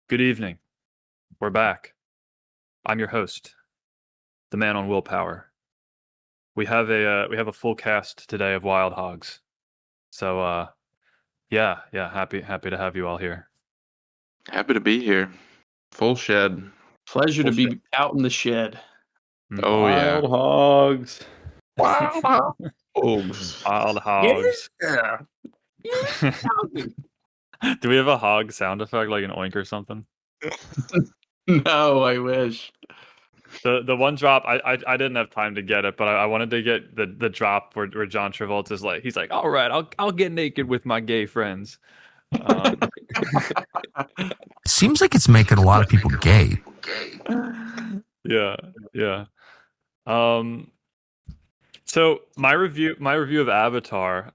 Good evening. We're back. I'm your host, the man on willpower. We have a full cast today of Wild Hogs. So yeah, happy to have you all here. Happy to be here. Full shed. Pleasure to be out in the shed. Oh Wild hogs. Wild hogs. Wild hogs. Yeah. Do we have a hog sound effect like an oink or something? No, I wish. The one drop I didn't have time to get it, but I wanted to get the drop where John Travolta's like he's like, all right, I'll get naked with my gay friends. Seems like it's making a lot of people gay. Yeah. So my review of Avatar.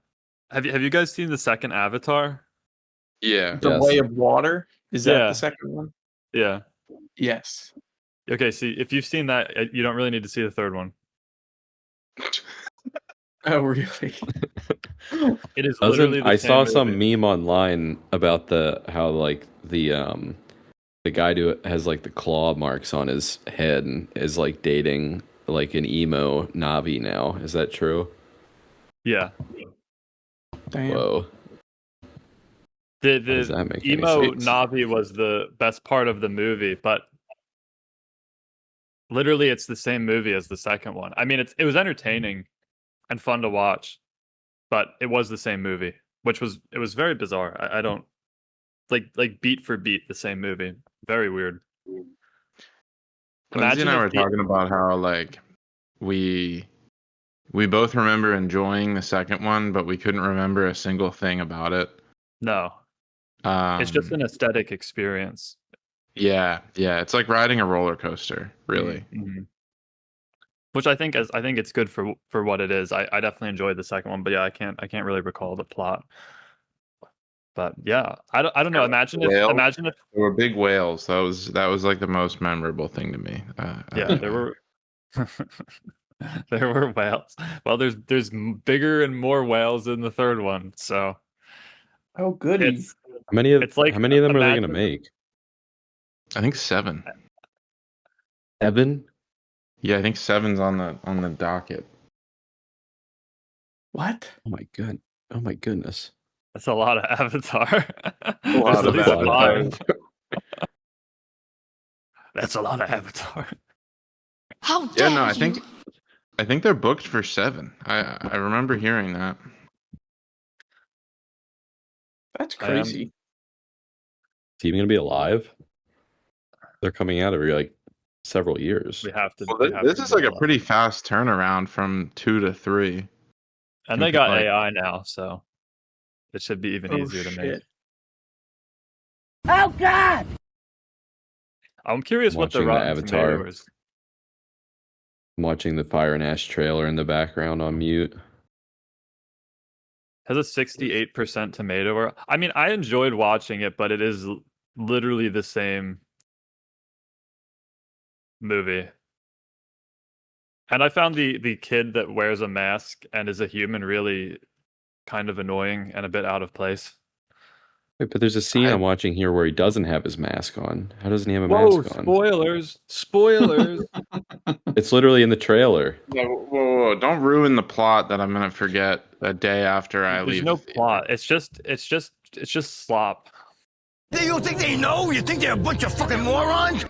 Have you guys seen the second Avatar? Yeah. The Way of Water? Is that Yeah. the second one? Yeah. Yes. Okay, see, if you've seen that, you don't really need to see the third one. Oh, really? It is literally the I same saw movie. some meme online about how like the guy who has like the claw marks on his head and is like dating like an emo Navi now. Is that true? Yeah. Damn. Whoa. The does that make any emo sense? Navi was the best part of the movie, but literally it's the same movie as the second one. I mean, it was entertaining and fun to watch, but it was the same movie, which was very bizarre. I don't like beat for beat the same movie. Very weird. Lindsay and I were talking about how like we both remember enjoying the second one, but we couldn't remember a single thing about it. No. It's just an aesthetic experience. Yeah. It's like riding a roller coaster, really. Mm-hmm. Which I think it's good for what it is. I definitely enjoyed the second one, but yeah, I can't really recall the plot. But yeah, I don't know. Imagine if there were big whales. That was like the most memorable thing to me. Yeah, there were there were whales. Well, there's bigger and more whales in the third one. So Oh, goody. How many of it's like, how many of them are they imagine- gonna make? I think 7. 7? Yeah, I think 7's on the docket. What? Oh my goodness. that's a lot of Avatar. A lot of There's at least Avatar. 5. That's a lot of Avatar. How dare Yeah, no, you? I think they're booked for 7. I remember hearing that. That's crazy. Is he even gonna be alive? They're coming out every like several years. We have to. Well, we have this to is like a do pretty fast turnaround from 2 to 3. and they got like- AI now, so it should be even easier to make. Shit. Oh God! I'm curious what the Watching the Rotten Avatar. Tomatoes. I'm watching the Fire and Ash trailer in the background on mute. Has a 68% tomato. I mean, I enjoyed watching it, but it is literally the same movie. And I found the kid that wears a mask and is a human really kind of annoying and a bit out of place. Wait, but there's a scene I'm watching here where he doesn't have his mask on. How doesn't he have a Whoa, mask on? spoilers! Spoilers! It's literally in the trailer. Yeah, whoa, don't ruin the plot that I'm gonna forget a day after I There's leave. no the theater. plot. It's just slop. You think they know? You think they're a bunch of fucking morons?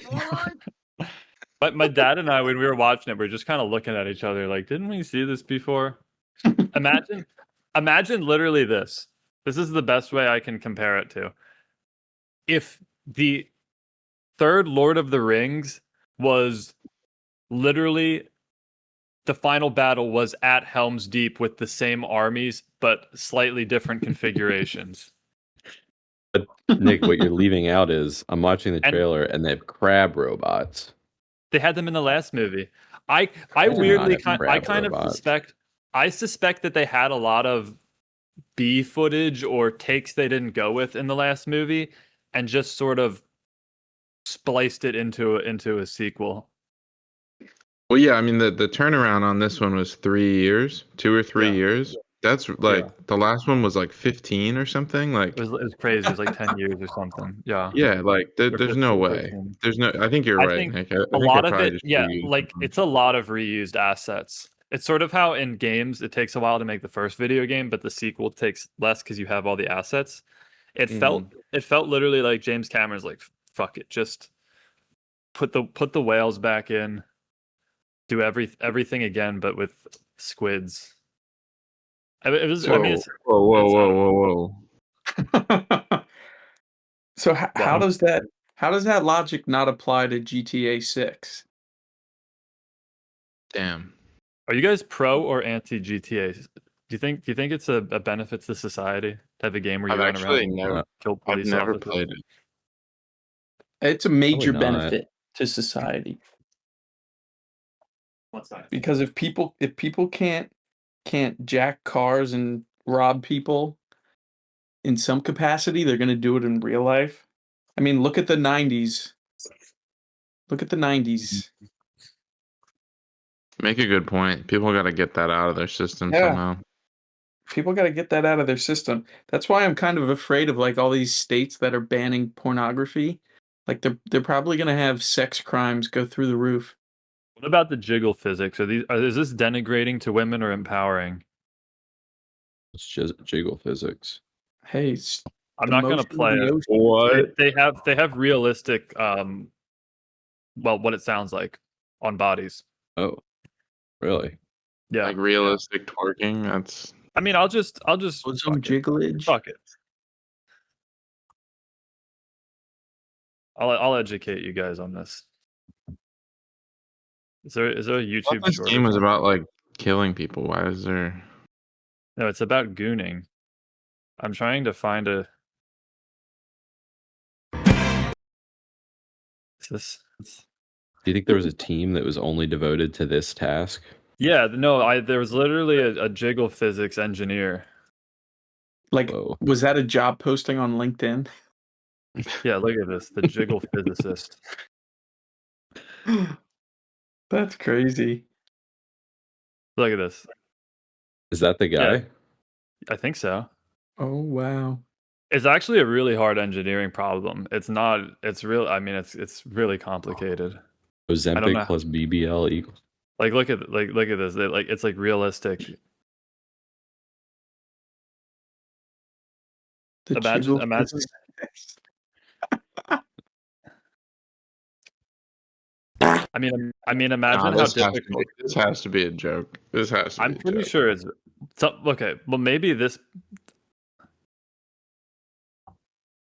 But my dad and I, when we were watching it, we were just kind of looking at each other like, didn't we see this before? Imagine literally this. This is the best way I can compare it to. If the third Lord of the Rings was literally the final battle was at Helm's Deep with the same armies, but slightly different configurations. But Nick, what you're leaving out is I'm watching the And- trailer and they have crab robots. They had them in the last movie. I do weirdly not have I crab kind of robots. suspect that they had a lot of B footage or takes they didn't go with in the last movie and just sort of spliced it into a sequel. Well, yeah, I mean the turnaround on this one was 3 years, 2 or 3 Yeah. years. That's like the last one was like 15 or something. Like, It was crazy. It was like 10 years or something. Yeah. yeah, like Or there's no 15, way. 13. There's no. I think you're I right, think Nick. I a think I lot of probably it, just yeah, reused like them. it's a lot of reused assets. It's sort of how in games it takes a while to make the first video game, but the sequel takes less because you have all the assets. It felt literally like James Cameron's like, fuck it, just put the whales back in, do everything again, but with squids. It was. I mean, it's Whoa. So how Well, does that logic not apply to GTA 6? Damn. are you guys pro or anti GTA? Do you think it's a benefit to society to have a game where you I've run around actually and never. kill I've police never officers? played it. It's a major not. benefit to society What's that? because if people can't jack cars and rob people in some capacity, they're going to do it in real life. I mean, look at the 90s. Look at the 90s. Make a good point. People got to get that out of their system Yeah. somehow. People got to get that out of their system. That's why I'm kind of afraid of like all these states that are banning pornography. Like they're probably going to have sex crimes go through the roof. What about the jiggle physics? Is this denigrating to women or empowering? It's just jiggle physics. Hey, it's I'm the not gonna motion of play the it. ocean. What? They have realistic well, what it sounds like on bodies. Oh, really? Yeah. Like realistic twerking. That's. I mean, I'll just Some fuck it. jigglage. Fuck it. I'll educate you guys on this. Is there a I YouTube thought this short? game or was something? about like killing people. Why is there? No, it's about gooning. I'm trying to find a. Is this? Do you think there was a team that was only devoted to this task? Yeah, no. There was literally a jiggle physics engineer. Like, Whoa. was that a job posting on LinkedIn? Yeah, look at this. The jiggle physicist. That's crazy. Look at this. Is that the guy? Yeah. I think so. Oh wow. It's actually a really hard engineering problem. It's not. It's real. I mean, it's really complicated. know. Ozempic plus BBL equals. Like look at this. It's like realistic. The Imagine- jiggle imagine- physics. I mean, imagine how this difficult. This has to be a joke. This has to I'm be a pretty joke. sure it's. Okay, well maybe this.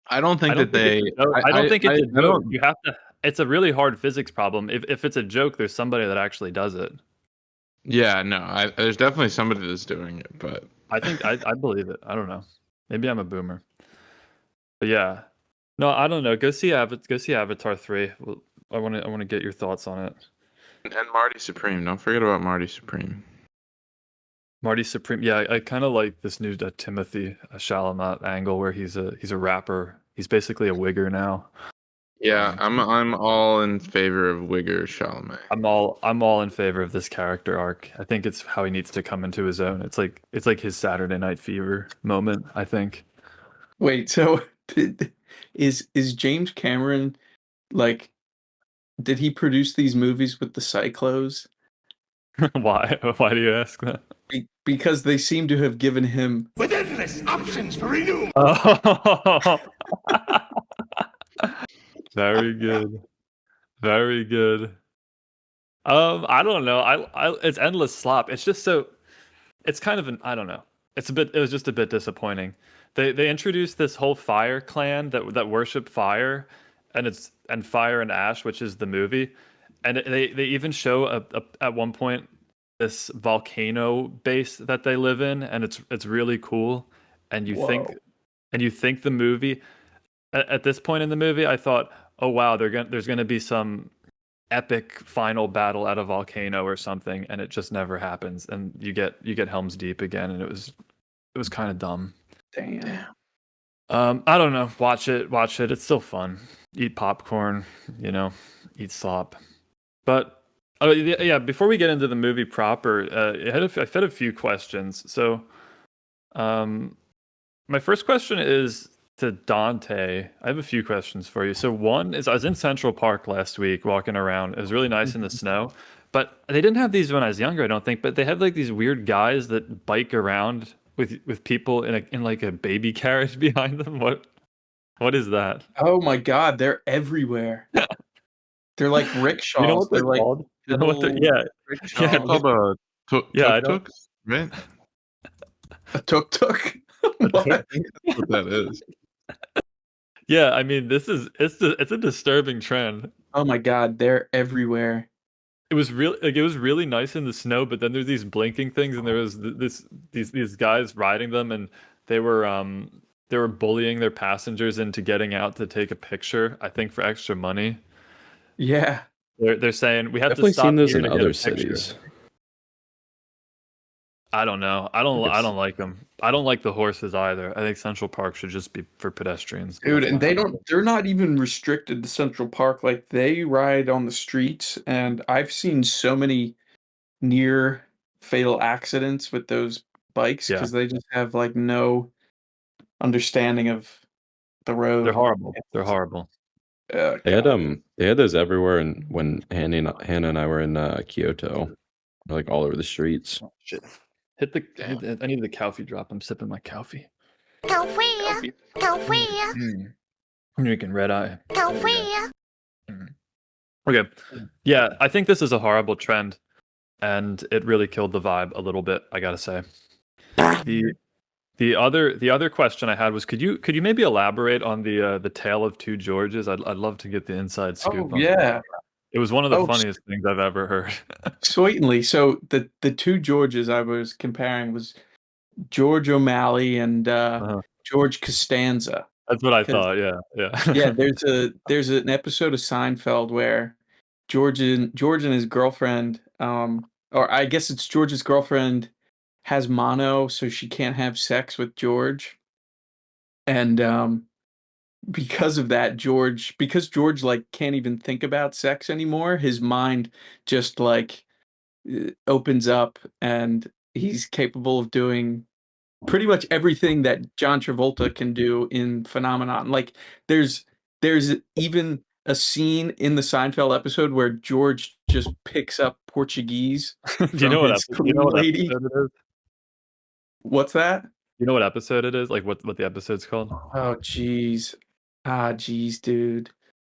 I don't think that they. I don't think it's a I joke. don't- You have to. It's a really hard physics problem. If it's a joke, there's somebody that actually does it. Yeah, no. There's definitely somebody that's doing it, but I think I believe it. I don't know. Maybe I'm a boomer. But yeah, no, I don't know. Go see Avatar 3. I want to get your thoughts on it. and Marty Supreme. Don't forget about Marty Supreme. Marty Supreme. Yeah, I kind of like this new Timothy Chalamet angle where he's a rapper. He's basically a wigger now. Yeah, I'm all in favor of Wigger Chalamet. I'm all in favor of this character arc. I think it's how he needs to come into his own. It's like his Saturday Night Fever moment, I think. Wait, so is James Cameron like? Did he produce these movies with the Cyclos? Why? Why do you ask that? Because they seem to have given him. With endless options for renewal. Oh. Very good. Very good. I don't know. It's endless slop. It's just so. It's kind of I don't know. It was just a bit disappointing. They introduced this whole fire clan that worship fire, and Fire and Ash, which is the movie, and they even show at one point this volcano base that they live in, and it's really cool. And you think the movie at this point in the movie, I thought, oh wow, there's gonna be some epic final battle at a volcano or something, and it just never happens, and you get Helm's Deep again, and it was kind of dumb. Damn. I don't know. Watch it. It's still fun. Eat popcorn, eat slop. But yeah. Before we get into the movie proper, I had a few questions. So, My first question is to Dante. I have a few questions for you. So one is I was in Central Park last week walking around. It was really nice in the snow, but they didn't have these when I was younger, I don't think, but they have like these weird guys that bike around with people in like a baby carriage behind them. What is that? Oh my God, they're everywhere. They're like rickshaws. You know what they're like called? You know what they're, pedal yeah. rickshaws. Yeah, Called a Yeah, I tuk-tuk, right? A tuk-tuk. A What? tuk-tuk. That's what that is. Yeah, I mean, it's a disturbing trend. Oh my God, they're everywhere. It was really nice in the snow, but then there's these blinking things, and there was these guys riding them, and they were bullying their passengers into getting out to take a picture. I think for extra money. Yeah. They're saying we have Definitely to stop seen those here in to get a other picture." cities. I don't know. I It's- don't like them. I don't like the horses either. I think Central Park should just be for pedestrians. Dude, and they're not even restricted to Central Park. Like they ride on the streets, and I've seen so many near fatal accidents with those bikes Yeah. because they just have like no understanding of the road. They're horrible. They're horrible. God. They had those everywhere, and when Hannah and I were in Kyoto, like all over the streets. Oh, shit. I need the coffee drop. I'm sipping my coffee. Coffee. Coffee. I'm drinking red eye. Coffee. Okay. Yeah, I think this is a horrible trend, and it really killed the vibe a little bit, I gotta say. The other question I had was could you maybe elaborate on the tale of two Georges? I'd love to get the inside scoop Oh on that. yeah, It was one of the Oh, funniest things I've ever heard. certainly. So the two Georges I was comparing was George O'Malley and Uh-huh. George Costanza. That's what I 'Cause- thought, yeah. Yeah, there's an episode of Seinfeld where George and his girlfriend, or I guess it's George's girlfriend, has mono, so she can't have sex with George, and because of that, because George like can't even think about sex anymore, his mind just like opens up, and he's capable of doing pretty much everything that John Travolta can do in Phenomenon. Like there's even a scene in the Seinfeld episode where George just picks up Portuguese Do you know from what his episode, you know what lady. episode it is? What's that? You know what episode it is? Like what the episode's called? Oh jeez. Ah jeez, dude.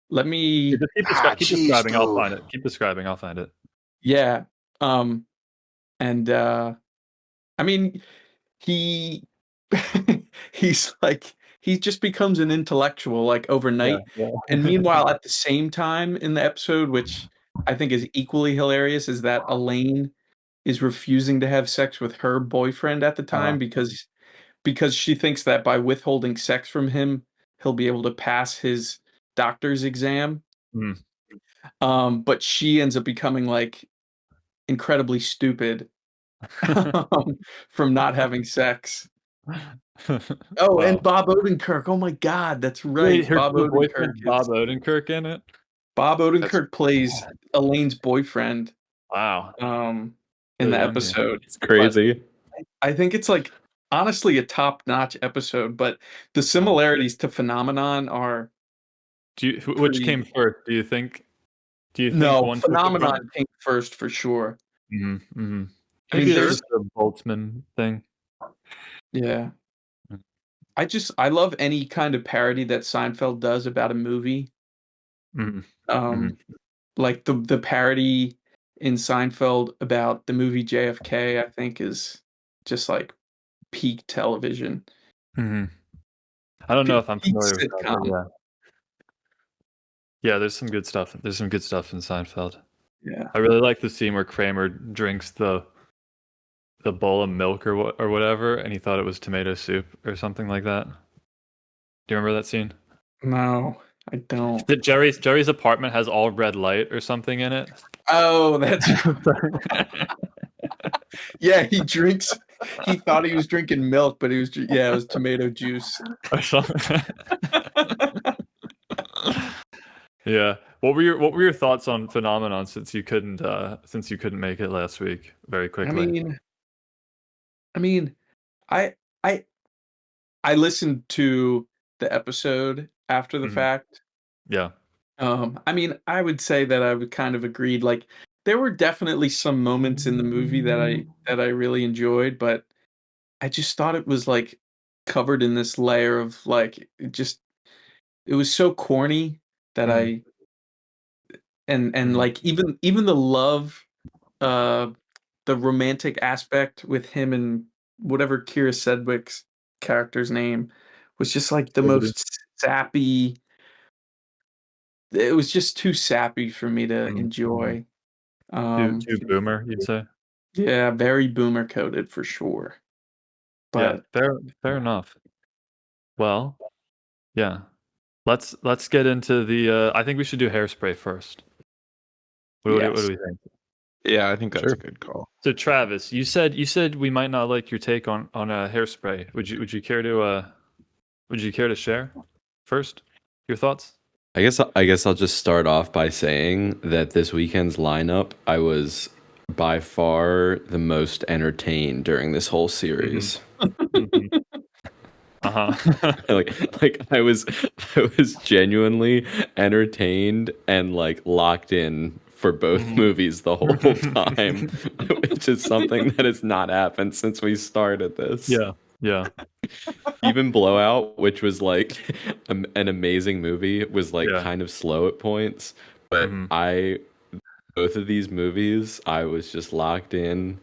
Let me Just keep jeez, describing, I'll dude. find it. Keep describing, I'll find it. yeah. And I mean he he's like he just becomes an intellectual like overnight. Yeah. And meanwhile, at the same time in the episode, which I think is equally hilarious, is that Elaine is refusing to have sex with her boyfriend at the time because she thinks that by withholding sex from him, he'll be able to pass his doctor's exam. Hmm. But she ends up becoming like incredibly stupid from not having sex. Oh, and Wow. Bob Odenkirk. Oh my God, that's right. Wait, her Bob boyfriend Odenkirk. Bob Odenkirk in it? Bob Odenkirk plays Elaine's boyfriend Wow. in So the young, yeah. episode. It's crazy. I think it's like honestly a top-notch episode, but the similarities to Phenomenon are Which pretty- came first? Do you think no one took the Phenomenon came first for sure. Mhm, mhm. I mean, Maybe it's there's just a Boltzmann thing. yeah. Mm. I love any kind of parody that Seinfeld does about a movie. Mhm. Like the parody in Seinfeld about the movie JFK, I think is just like peak television. Mhm. I don't know if I'm Peak familiar with that, but sitcom. yeah. Yeah, there's some good stuff. There's some good stuff in Seinfeld. Yeah. I really like the scene where Kramer drinks the bowl of milk or whatever, and he thought it was tomato soup or something like that. Do you remember that scene? No, I don't. That Jerry's apartment has all red light or something in it. Oh, that's yeah. He drinks. He thought he was drinking milk, but it was tomato juice. Or something. Yeah. What were your thoughts on Phenomenon since you couldn't make it last week very quickly? I mean, I listened to the episode after the Mhm. fact. Yeah. I mean, I would say that I would kind of agreed. Like, there were definitely some moments in the movie that I really enjoyed, but I just thought it was like covered in this layer of like it was so corny that Mhm. and Mhm. like even the love, uh, the romantic aspect with him and whatever Kira Sedgwick's character's name was just like the Liberty. most sappy. It was just too sappy for me to Mhm. enjoy. Too boomer, you'd say? Yeah, very boomer coded for sure. Yeah, But fair enough. Well, yeah. Let's get into the I think we should do Hairspray first. What do yes, we think? Yeah, I think that's Sure. a good call. So Travis, you said we might not like your take on Hairspray. Would you care to share first your thoughts? I guess I'll just start off by saying that this weekend's lineup, I was by far the most entertained during this whole series. Mhm. Uh-huh. like I was genuinely entertained and like locked in for both Mhm. movies the whole time, which is something that has not happened since we started this. Yeah. Even Blowout, which was like an amazing movie, was like Yeah. kind of slow at points, but Mhm. both of these movies I was just locked in.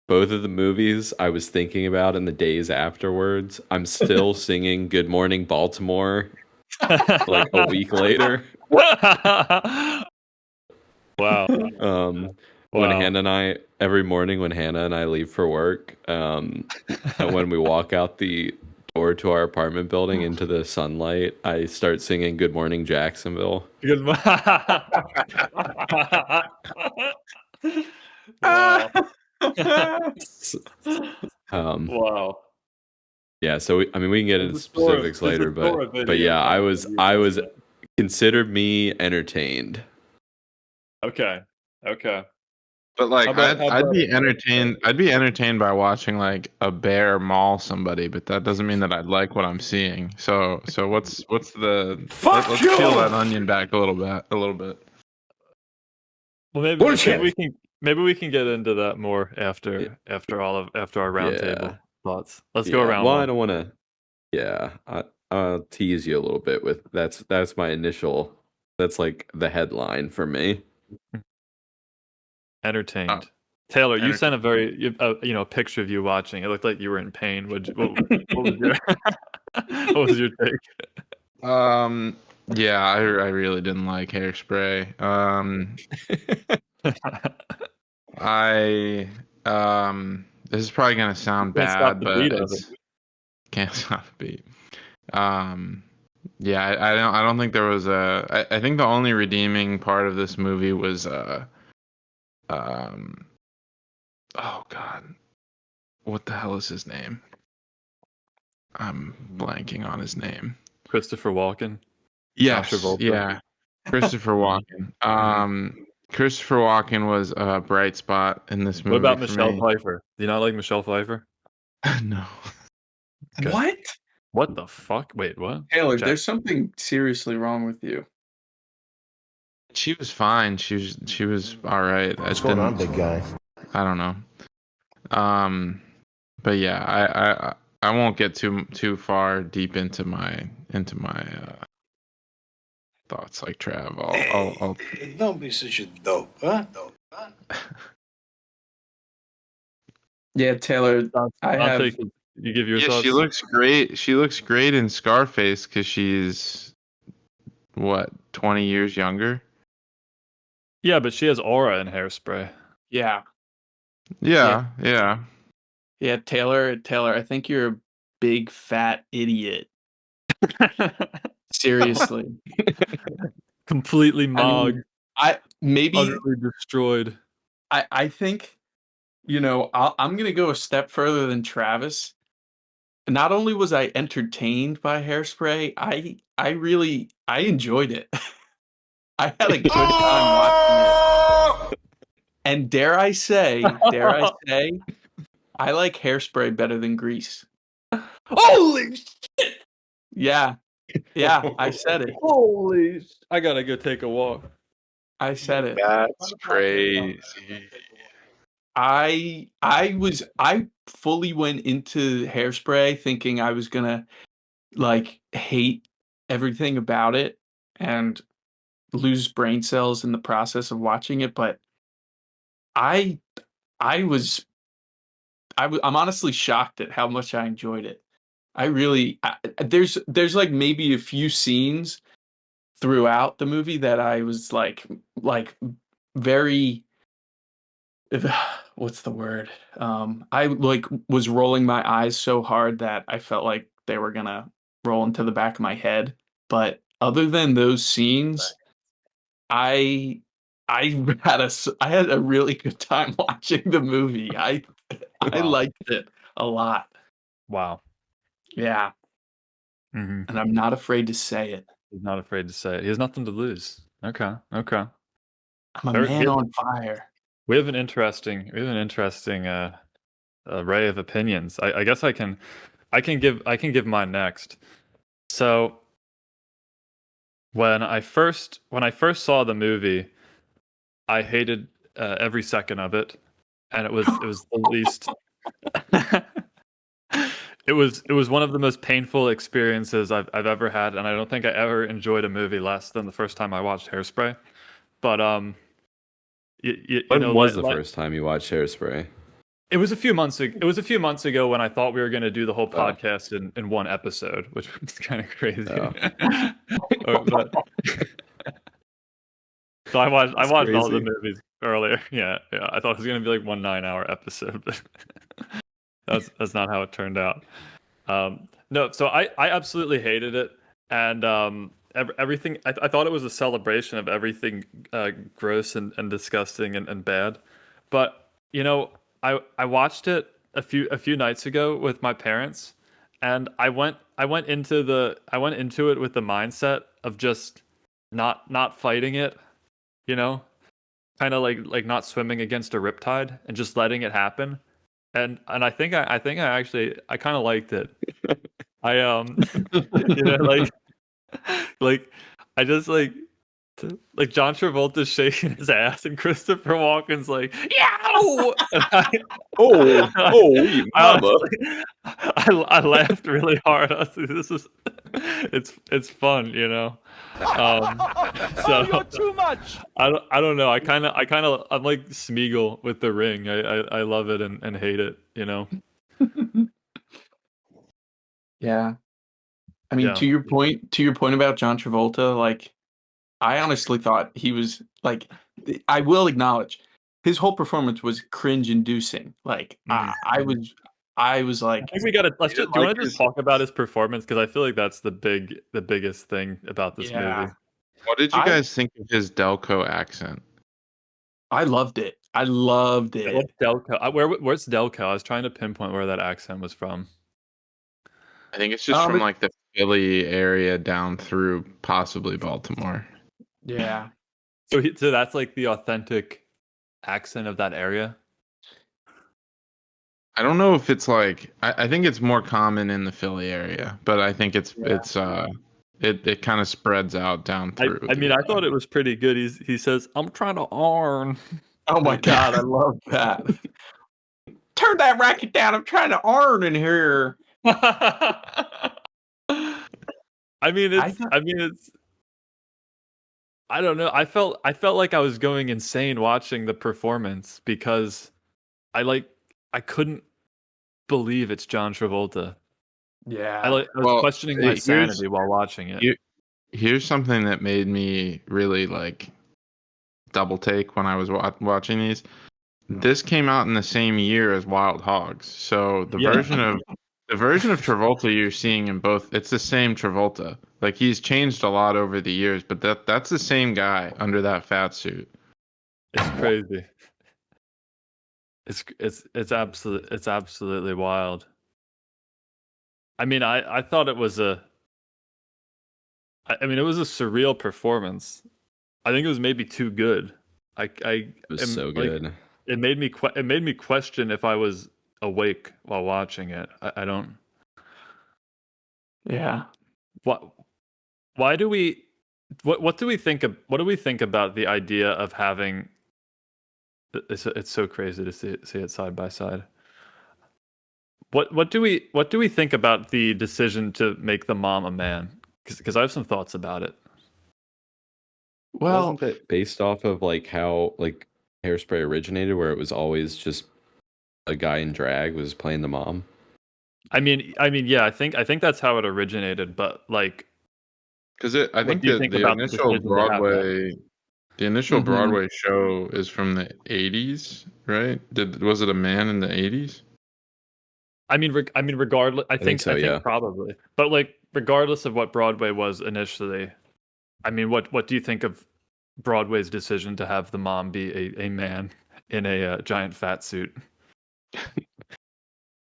Both of the movies I was thinking about in the days afterwards. I'm still singing Good Morning Baltimore like a week later. Wow. When Wow. Hannah and I, every morning when Hannah and I leave for work, and when we walk out the door to our apartment building into the sunlight, I start singing Good Morning Jacksonville. Good Wow. Wow. Yeah, so we can get into specifics later, but yeah, I was considered me entertained. Okay. But like, How about I'd be entertained. I'd be entertained by watching like a bear maul somebody, but that doesn't mean that I'd like what I'm seeing. So what's the Fuck let's you! peel that onion back a little bit. Well, Bullshit. maybe we can get into that more after our roundtable thoughts. Let's go around Well, I one. don't want to. Yeah, I'll tease you a little bit with that's my initial. That's like the headline for me. Entertained. Taylor, you entertained. sent a very picture of you watching. It looked like you were in pain. What was your what was your take? Yeah, I really didn't like Hairspray. I this is probably gonna sound Can't stop bad, the but beat of it's can't stop the beat. Yeah, I don't think there was I think the only redeeming part of this movie was um oh god, what the hell is his name? I'm blanking on his name. Christopher Walken. Yes, John Travolta. yeah, Christopher Walken. Mhm. Christopher Walken was a bright spot in this movie What about for Michelle me. Pfeiffer? Do you not like Michelle Pfeiffer? No. Okay. what? What the fuck? Wait, what? Taylor, Jack. there's something seriously wrong with you. She was fine. She was all right. What's going on, big guy? I don't know. But yeah, I won't get too far deep into my thoughts like Trav. I'll Don't be such a dope, huh? Yeah, Taylor, I have. Dante, could you give your yeah, thoughts? she looks great. She looks great in Scarface because she's what 20 years younger. Yeah, but she has aura in Hairspray. Yeah, Yeah. yeah, Taylor, I think you're a big fat idiot. Seriously, Completely I mogged, mean, maybe utterly destroyed. I think I'm gonna go a step further than Travis. Not only was I entertained by Hairspray, I enjoyed it. I had a good time watching it. And dare I say, I like Hairspray better than Grease. Holy shit! Yeah, yeah, I said it. Holy! I gotta go take a walk. I said it. That's crazy. I fully went into Hairspray thinking I was gonna like hate everything about it and lose brain cells in the process of watching it, but I I was I'm honestly shocked at how much I enjoyed it. There's like maybe a few scenes throughout the movie that I was like very what's the word? I like was rolling my eyes so hard that I felt like they were gonna roll into the back of my head. But other than those scenes, I I had a really good time watching the movie. I Wow. liked it a lot. Wow. Yeah, Mm-hmm. and I'm not afraid to say it. He's not afraid to say it. He has nothing to lose. Okay. Okay. I'm a Very man good. on fire. We have an interesting array of opinions. I guess I can give mine next. So when I first saw the movie, I hated every second of it, and it was the least. It was one of the most painful experiences I've ever had, and I don't think I ever enjoyed a movie less than the first time I watched Hairspray. But you When know, was the first time you watched Hairspray? it was a few months ago. It was a few months ago when I thought we were going to do the whole Oh. podcast in one episode, which was kind of crazy. Oh. So I watched That's all the crazy. movies earlier. Yeah. I thought it was going to be like 1 9-hour episode, but that's not how it turned out. No, so I absolutely hated it, and everything. I thought it was a celebration of everything gross and disgusting and bad. But you know, I watched it a few nights ago with my parents, and I went into it with the mindset of just not fighting it, you know, kind of like not swimming against a riptide and just letting it happen. And I think I actually I kind of liked it. I you know, like I just like John Travolta's shaking his ass and Christopher Walken's like, yow! And You mama. I laughed really hard. I was like, this is it's fun, you know. So You're too much. I don't know. I'm like Smeagol with The Ring. I love it and hate it, you know. Yeah. I mean, Yeah. to your point about John Travolta, like I honestly thought he was like I will acknowledge his whole performance was cringe inducing. Like Mhm. I was I like think we gotta let's just. Do you want to just his- talk about his performance? Because I feel like that's the biggest thing about this yeah, movie. What did you I guys think of his Delco accent? I loved it. I loved Yeah, it. what's Delco? Where's Delco? I was trying to pinpoint where that accent was from. I think it's just from It- like the Philly area down through possibly Baltimore. yeah. So that's like the authentic accent of that area. I don't know if it's like I think it's more common in the Philly area, but I think it kind of spreads out down through. I mean, I thought it was pretty good. He says, "I'm trying to earn." Oh my god, I love that. Turn that racket down. I'm trying to earn in here. I mean, I it's. thought- I mean, it's. I don't know. I felt like I was going insane watching the performance because I couldn't believe it's John Travolta. Yeah. I was Well, questioning my here's- sanity while watching it. Here's something that made me really like double take when I was watching these. This came out in the same year as Wild Hogs, so the Yeah. version of Travolta you're seeing in both, it's the same Travolta. Like he's changed a lot over the years, but that's the same guy under that fat suit. It's crazy. It's absolutely wild. I mean, I thought it was I mean, it was a surreal performance. I think it was maybe too good. It was so good. It made me question if I was awake while watching it. I don't. Yeah. Why do we what do we think of what do we think about the idea of having it's so crazy to see it side by side. What do we think about the decision to make the mom a man? Because I have some thoughts about it. Well, Wasn't it based off of like how like Hairspray originated, where it was always just a guy in drag was playing the mom? I mean, yeah, I think that's how it originated. But like, Because I what think do you that think the about the initial decision to have that? mhm. Broadway show is from the 80s, right? Was it a man in the 80s? I mean, regardless, I think so, I think yeah. probably, but like, regardless of what Broadway was initially, I mean, what do you think of Broadway's decision to have the mom be a man in a giant fat suit?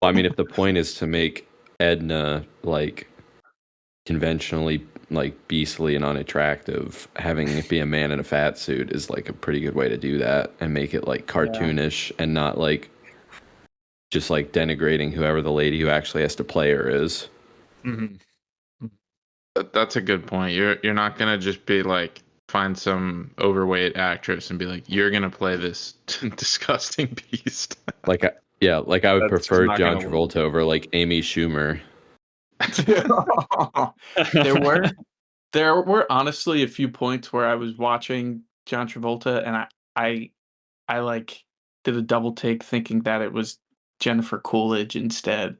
Well, I mean, if the point is to make Edna like conventionally like beastly and unattractive, having it be a man in a fat suit is like a pretty good way to do that and make it like cartoonish and not like just like denigrating whoever the lady who actually has to play her is. Mm-hmm. That's a good point. You're not gonna just be like find some overweight actress and be like, you're gonna play this disgusting beast. Like, yeah, like I would That's just prefer not John gonna work. Travolta over like Amy Schumer. there were there were honestly a few points where I was watching John Travolta and I like did a double take thinking that it was Jennifer Coolidge instead.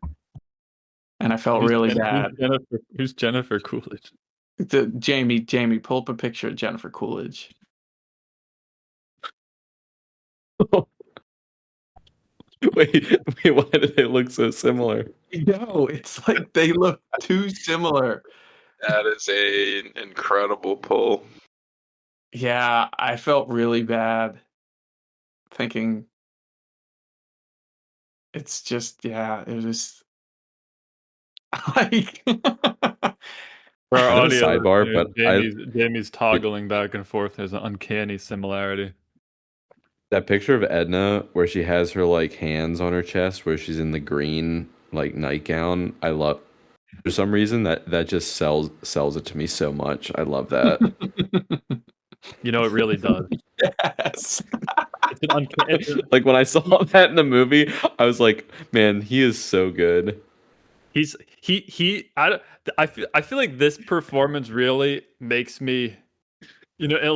And I felt really bad. Who's Jennifer Coolidge? Jamie, pull up a picture of Jennifer Coolidge. Wait, why do they look so similar? No, it's like they look too similar. That is an incredible pull. Yeah, I felt really bad thinking it's just yeah, it was like For our I have a audio sidebar, listeners, but I Jamie's toggling back and forth. There's an uncanny similarity. that picture of Edna where she has her like hands on her chest where she's in the green like nightgown. I love for some reason that just sells it to me so much. I love that. You know, it really does. yes. It's an uncanny. Like when I saw that in the movie, I was like, man, he is so good. I feel like this performance really makes me, you know, it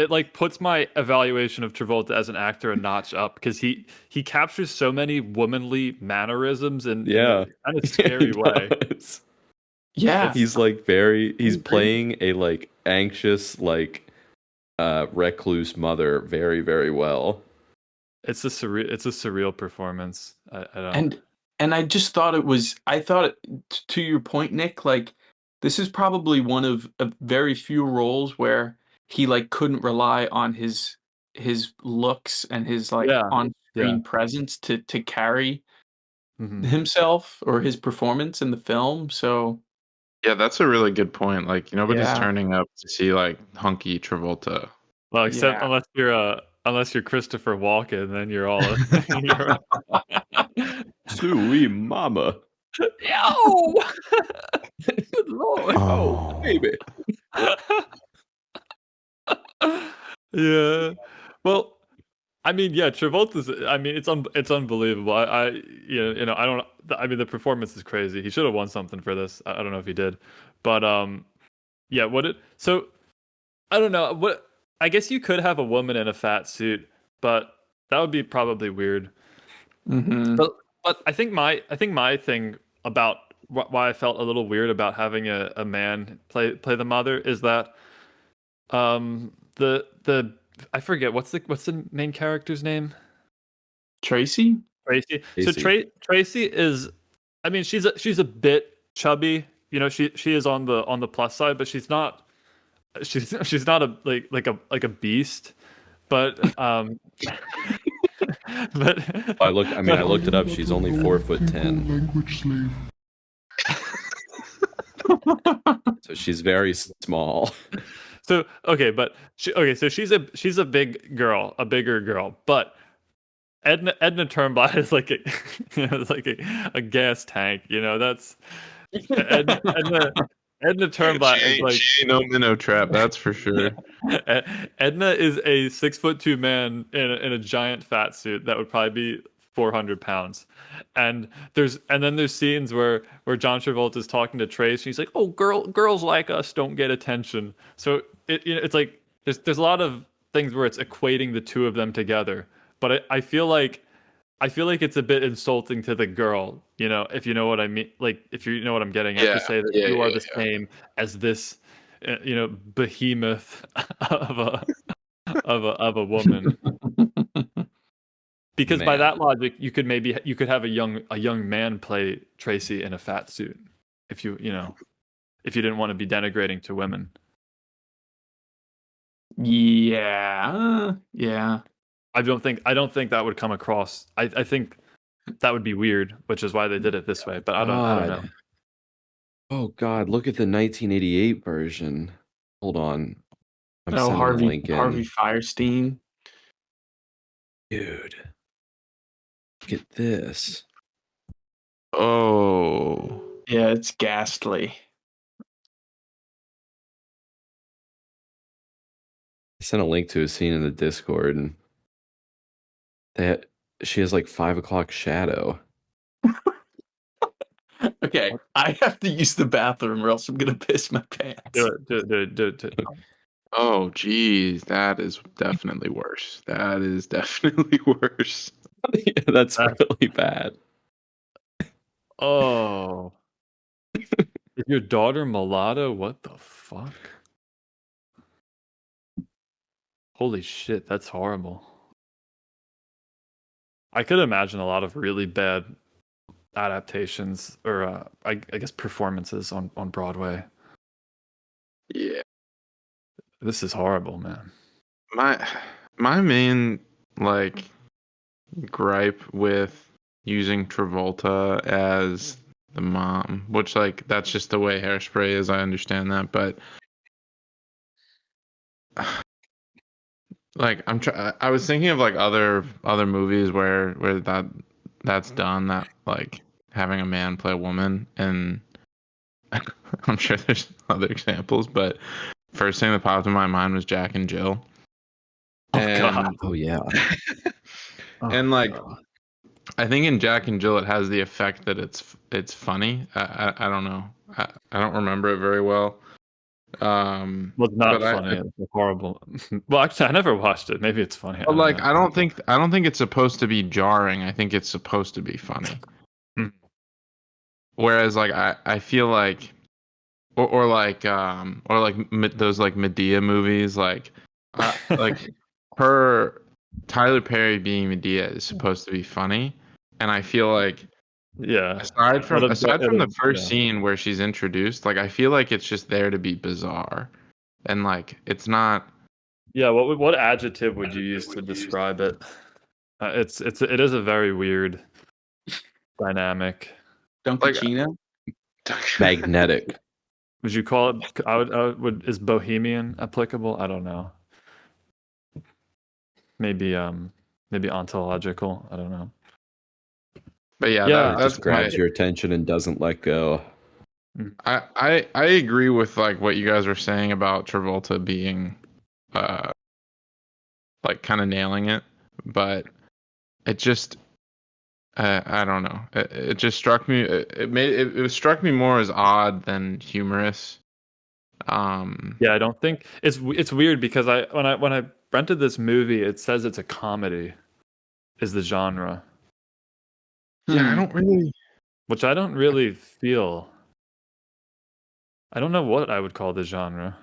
like puts my evaluation of Travolta as an actor a notch up because he captures so many womanly mannerisms in Yeah. a kind of He scary way. does. Yeah. He's like he's agree. playing a like anxious like recluse mother very, very well. It's a surreal performance. I don't. And I just thought I thought to your point, Nick, like this is probably one of very few roles where he like couldn't rely on his looks and his like Yeah. on-screen Yeah. presence to carry Mhm. himself or his performance in the film. So Yeah, that's a really good point. Like nobody's yeah, turning up to see like hunky Travolta. Well, except yeah. unless you're Christopher Walken, then you're all Sweet mama. Yo! Good lord. Oh, baby. Yeah. Well, I mean, yeah, Travolta's. I mean, it's unbelievable. You know, I don't. I mean, the performance is crazy. He should have won something for this. I don't know if he did, but yeah. So I don't know. What I guess you could have a woman in a fat suit, but that would be probably weird. Mhm. But I think my thing about why I felt a little weird about having a man play the mother is that the I forget what's the main character's name? Tracy? Tracy. So Casey. Tracy is, I mean, she's a bit chubby. You know, she is on the plus side, but she's not a like a beast. But but I looked it up. She's only 4'10". Language slave. So she's very small. so okay, but so she's a bigger girl, but Edna Turnblad is like a you know, it's like a gas tank. You know, that's Edna Turnblad is like She ain't no minnow trap, that's for sure. Edna is a 6'2" man in a giant fat suit that would probably be 400 pounds. And then there's scenes where John Travolta is talking to Trace and he's like, "Oh, girls like us don't get attention." So it's like there's a lot of things where it's equating the two of them together. But I feel like it's a bit insulting to the girl, if you know what I mean. Like, if you know what I'm getting at, to say that you are the same as this, behemoth of a woman. Because by Man. that logic, you could have a young man play Tracy in a fat suit, if you didn't want to be denigrating to women. Yeah. I don't think that would come across. I think that would be weird, which is why they did it this way. But I don't know. Oh God, look at the 1988 version. Hold on. I'm Oh, sending a link in. Harvey Firestein. Dude. Look at this. Oh. Yeah, it's ghastly. I sent a link to a scene in the Discord, and she has like 5 o'clock shadow. Okay, I have to use the bathroom or else I'm gonna piss my pants. Do it. Oh, geez, that is definitely worse. That is definitely worse. Yeah, that's really bad. Oh. Is your daughter mulatto? What the fuck? Holy shit, that's horrible. I could imagine a lot of really bad adaptations or I guess performances on Broadway. Yeah. This is horrible, man. My main like gripe with using Travolta as the mom, which like that's just the way Hairspray is, I understand that, but like I was thinking of like other movies where that's done, that like having a man play a woman, and I'm sure there's other examples, but first thing that popped in my mind was Jack and Jill. God. Oh yeah. And like I think in Jack and Jill it has the effect that it's funny. I don't know. I don't remember it very well. Well, it's not but funny. It's horrible. Well, actually, I never watched it. Maybe it's funny. But like I don't think it's supposed to be jarring. I think it's supposed to be funny. Hmm. Whereas like I feel like or like those like Medea movies, like her Tyler Perry being Medea is supposed to be funny, and I feel like Yeah. aside from the first scene where she's introduced, like I feel like it's just there to be bizarre, and like it's not. Yeah. What adjective would you use to describe it? It is a very weird dynamic. Dunkachino? Magnetic. Would you call it? I would. Is bohemian applicable? I don't know. Maybe ontological. I don't know. But yeah, Yeah, It just grabs your attention and doesn't let go. I agree with like what you guys are saying about Travolta being like kind of nailing it, but it just I don't know. It just struck me. It struck me more as odd than humorous. Yeah, I don't think it's weird because when I rented this movie, it says it's a comedy, is the genre. Yeah, I don't really. Which I don't really feel. I don't know what I would call the genre.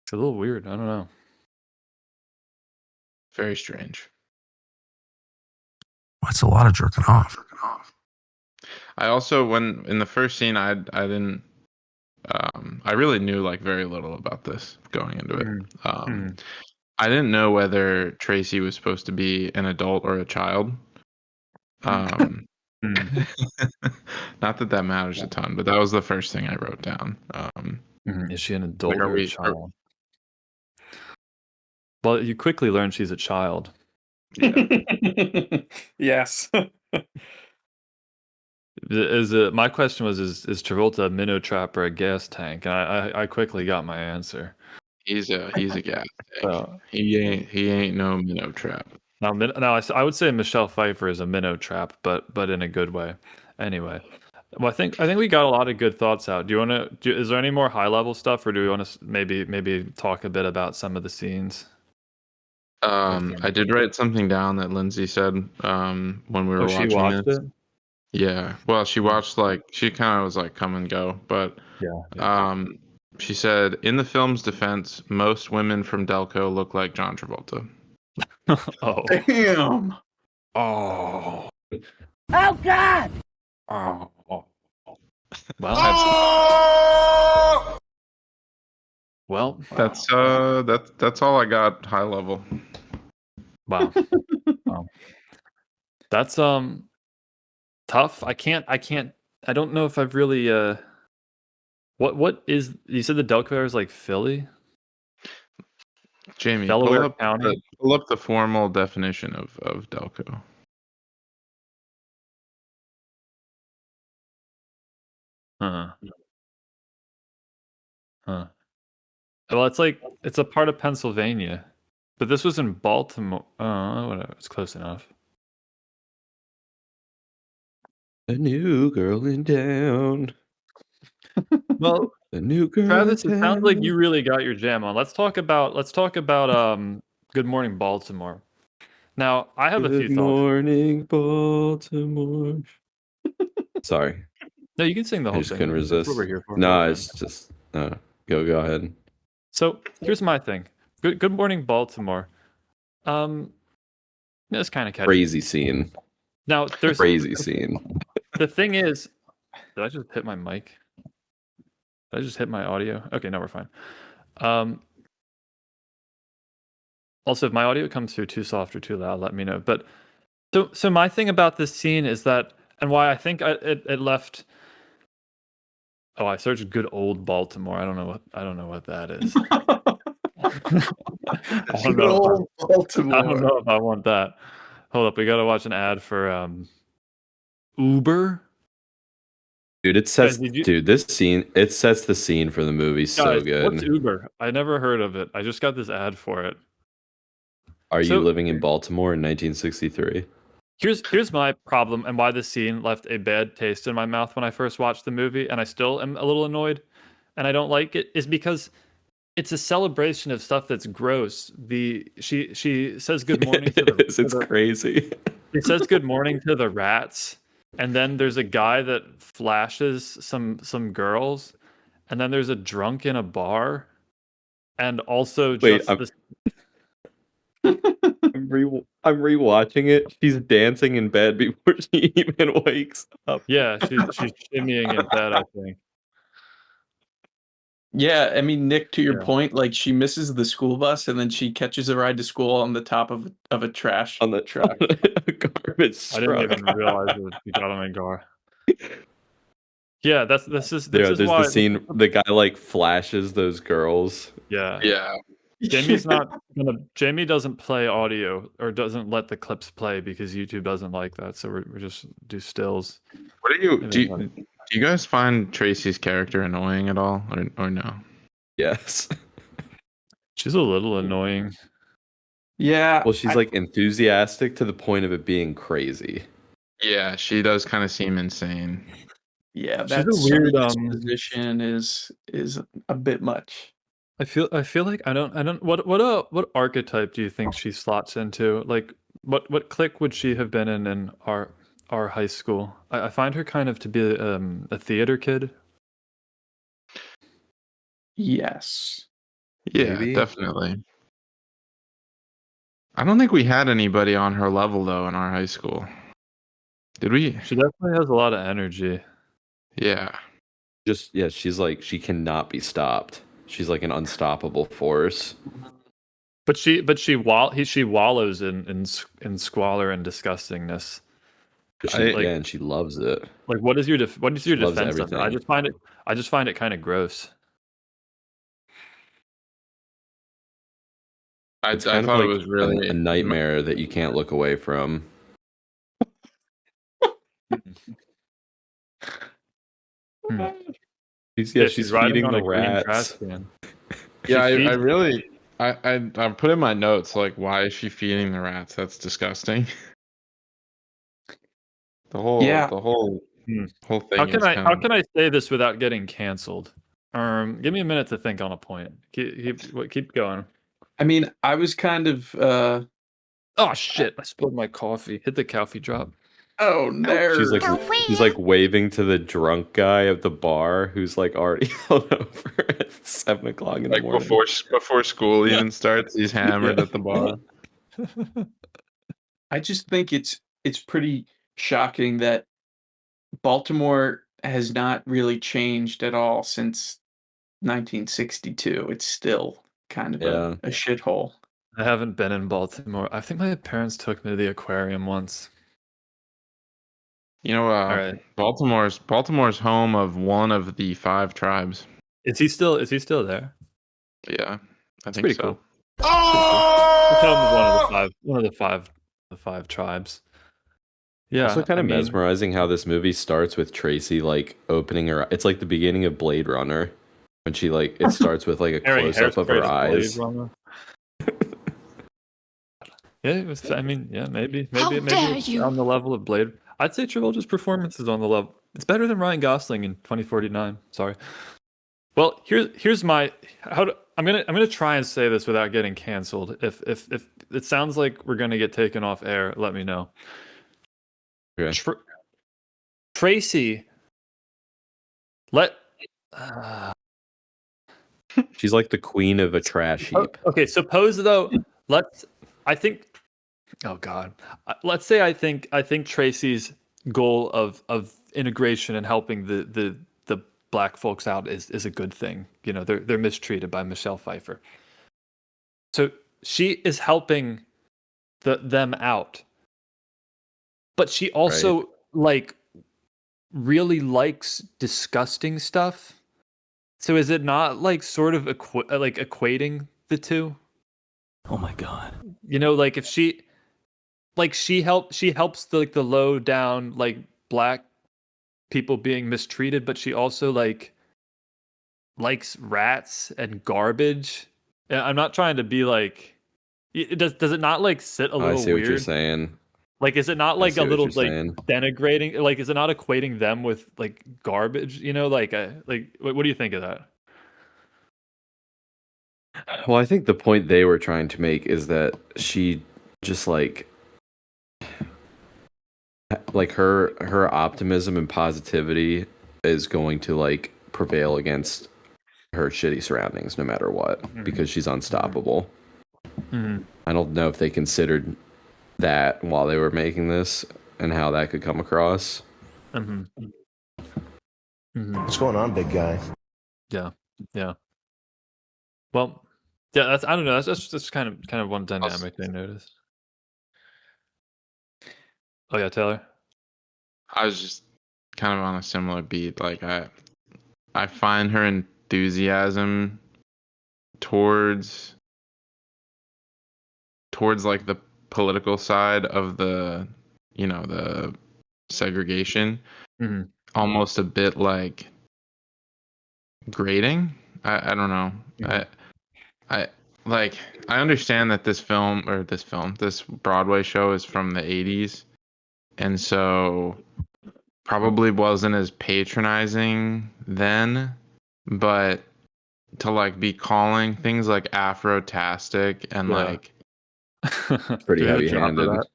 It's a little weird. I don't know. Very strange. That's a lot of jerking off. I also, when in the first scene, I didn't. I really knew like very little about this going into it. I didn't know whether Tracy was supposed to be an adult or a child. Not that matters a ton, but that was the first thing I wrote down. Is she an adult like, or a child? Well, you quickly learn she's a child. Yeah. Yes. My question was is Travolta a minnow trap or a gas tank? And I quickly got my answer. He's a gas tank. So, He ain't no minnow trap. now I would say Michelle Pfeiffer is a minnow trap, but in a good way. Anyway, well, I think we got a lot of good thoughts out. Do you want to? Is there any more high level stuff, or do we want to maybe talk a bit about some of the scenes? I did write something down that Lindsay said when we were She watching watched this. it. Yeah. Well, she watched she kind of was like come and go, but Yeah. she said in the film's defense, most women from Delco look like John Travolta. Oh. Damn. Oh. Oh, God! Oh. Well, well, That's all I got high level. wow. Wow. That's tough. I don't know if I've really what is you said the Delaware is like Philly? Jamie, Delaware County? pull up the formal definition of Delco. Huh. Huh. Well, it's a part of Pennsylvania. But this was in Baltimore. Whatever. It's close enough. A new girl in town. Well, A new girl Travis, in it town. sounds like you really got your jam on. Let's talk about Good Morning Baltimore. Now, I have a few Good thoughts. morning, Baltimore. Sorry. No, you can sing the I whole just thing. couldn't That's resist. what we're here for. No, it's just go ahead. So here's my thing. Good Morning Baltimore. It's kind of catchy. Crazy scene. Now there's Crazy scene. The thing is, did I just hit my mic? Did I just hit my audio? Okay, now we're fine. Also, if my audio comes through too soft or too loud, let me know. But so my thing about this scene is that, and why I think it left. Oh, I searched good old Baltimore. I don't know what that is. I don't Good old Baltimore. I don't know if I want that. Hold up, we gotta watch an ad for Uber. Dude, it sets Guys, this scene, it sets the scene for the movie so good. What's Uber? I never heard of it. I just got this ad for it. Are you living in Baltimore in 1963? Here's my problem and why this scene left a bad taste in my mouth when I first watched the movie, and I still am a little annoyed, and I don't like it, is because it's a celebration of stuff that's gross. She says good morning to the It's crazy. She says good morning to the rats, and then there's a guy that flashes some girls, and then there's a drunk in a bar, and also just I'm rewatching it. She's dancing in bed before she even wakes up. Yeah, she's shimmying in bed, I think. Yeah, I mean, Nick, to your point, like she misses the school bus and then she catches a ride to school on the top of a trash truck. Garbage truck. I didn't even realize she got on a car. Yeah, this is there's why the scene the guy like flashes those girls. Yeah. Jamie doesn't play audio or doesn't let the clips play because YouTube doesn't like that, so we're just do stills. What do you guys find Tracy's character annoying at all or no? Yes. She's a little annoying. Yeah. Well, she's like enthusiastic to the point of it being crazy. Yeah, she does kind of seem insane. Yeah, She's that a weird position is a bit much. I feel like I don't what archetype do you think she slots into? Like what clique would she have been in our high school? I find her kind of to be a theater kid. Yes. Yeah, Maybe. Definitely. I don't think we had anybody on her level though in our high school. Did we? She definitely has a lot of energy. Yeah. She's like she cannot be stopped. She's like an unstoppable force. But she wallows in squalor and disgustingness. And she loves it. Like what is your defense of it? I just find it kind of gross. It's I kind of thought it like was really a nightmare that you can't look away from. Hmm. She's riding feeding on the a green trash rats. can. Yeah, She I feeds. really I put in my notes like, why is she feeding the rats? That's disgusting. Yeah. The whole Hmm. whole How thing can is I kind how of. can I say this without getting canceled? Give me a minute to think on a point. Keep going. I mean, I was kind of Oh shit! I spilled my coffee. Hit the coffee drop. oh She's nerd. like waving to the drunk guy at the bar who's like already hungover at 7 o'clock in the Like morning. before school even starts, he's hammered Yeah. at the bar. I just think it's pretty shocking that Baltimore has not really changed at all since 1962. It's still kind of Yeah. a shithole. I haven't been in Baltimore. I think my parents took me to the aquarium once. You know, All right. Baltimore's home of one of the 5 tribes. Is he still there? Yeah, I It's think pretty so. cool. It's home of the five tribes. Yeah, Also kind I of mean, mesmerizing how this movie starts with Tracy like opening her. It's like the beginning of Blade Runner when she like it starts with like a close up of her Hairspray to eyes. Blade Runner. Yeah, it was. I mean, yeah, maybe dare it's you. on the level of Blade. I'd say Travolta's performance is on the level. It's better than Ryan Gosling in 2049. Sorry. Well, here's my I'm gonna try and say this without getting canceled. If it sounds like we're gonna get taken off air, let me know. Okay. Tracy, let. She's like the queen of a trash heap. Okay, suppose though, let's. I think. Oh God, let's say I think Tracy's goal of integration and helping the black folks out is a good thing. You know, they're mistreated by Michelle Pfeiffer. So she is helping them out, but she also like really likes disgusting stuff. So is it not like sort of like equating the two? Oh my god. You know, like if she helps the low down like black people being mistreated, but she also like likes rats and garbage. And I'm not trying to be like does it not like sit a I little see what you're weird? saying. Like is it not I like see a what little you're like saying. denigrating? Like is it not equating them with like garbage, you know? Like what do you think of that? Well, I think the point they were trying to make is that she just like her optimism and positivity is going to like prevail against her shitty surroundings no matter what because she's unstoppable. Mm-hmm. I don't know if they considered that while they were making this and how that could come across. Mm-hmm. Mm-hmm. What's going on, big guy? Yeah. Well, yeah, that's I don't know. That's just kind of one dynamic they noticed. Oh yeah, Taylor. I was just kind of on a similar beat. Like I find her enthusiasm towards like the political side of the the segregation Mm-hmm. almost a bit like grating. I don't know. Mhm. I like I understand that this Broadway show is from the 80s, and so probably wasn't as patronizing then, but to like be calling things like Afro-tastic and Yeah. like Pretty Do we have a drop of heavy-handed. that?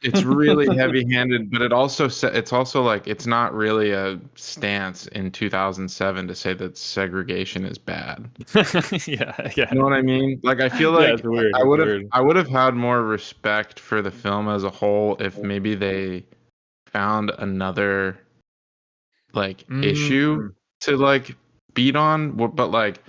it's really heavy-handed, but it's also like it's not really a stance in 2007 to say that segregation is bad. Yeah. You know what I mean? Like I feel Yeah, like it's weird. I would have had more respect for the film as a whole if maybe they found another like issue Mm-hmm. to like beat on, but like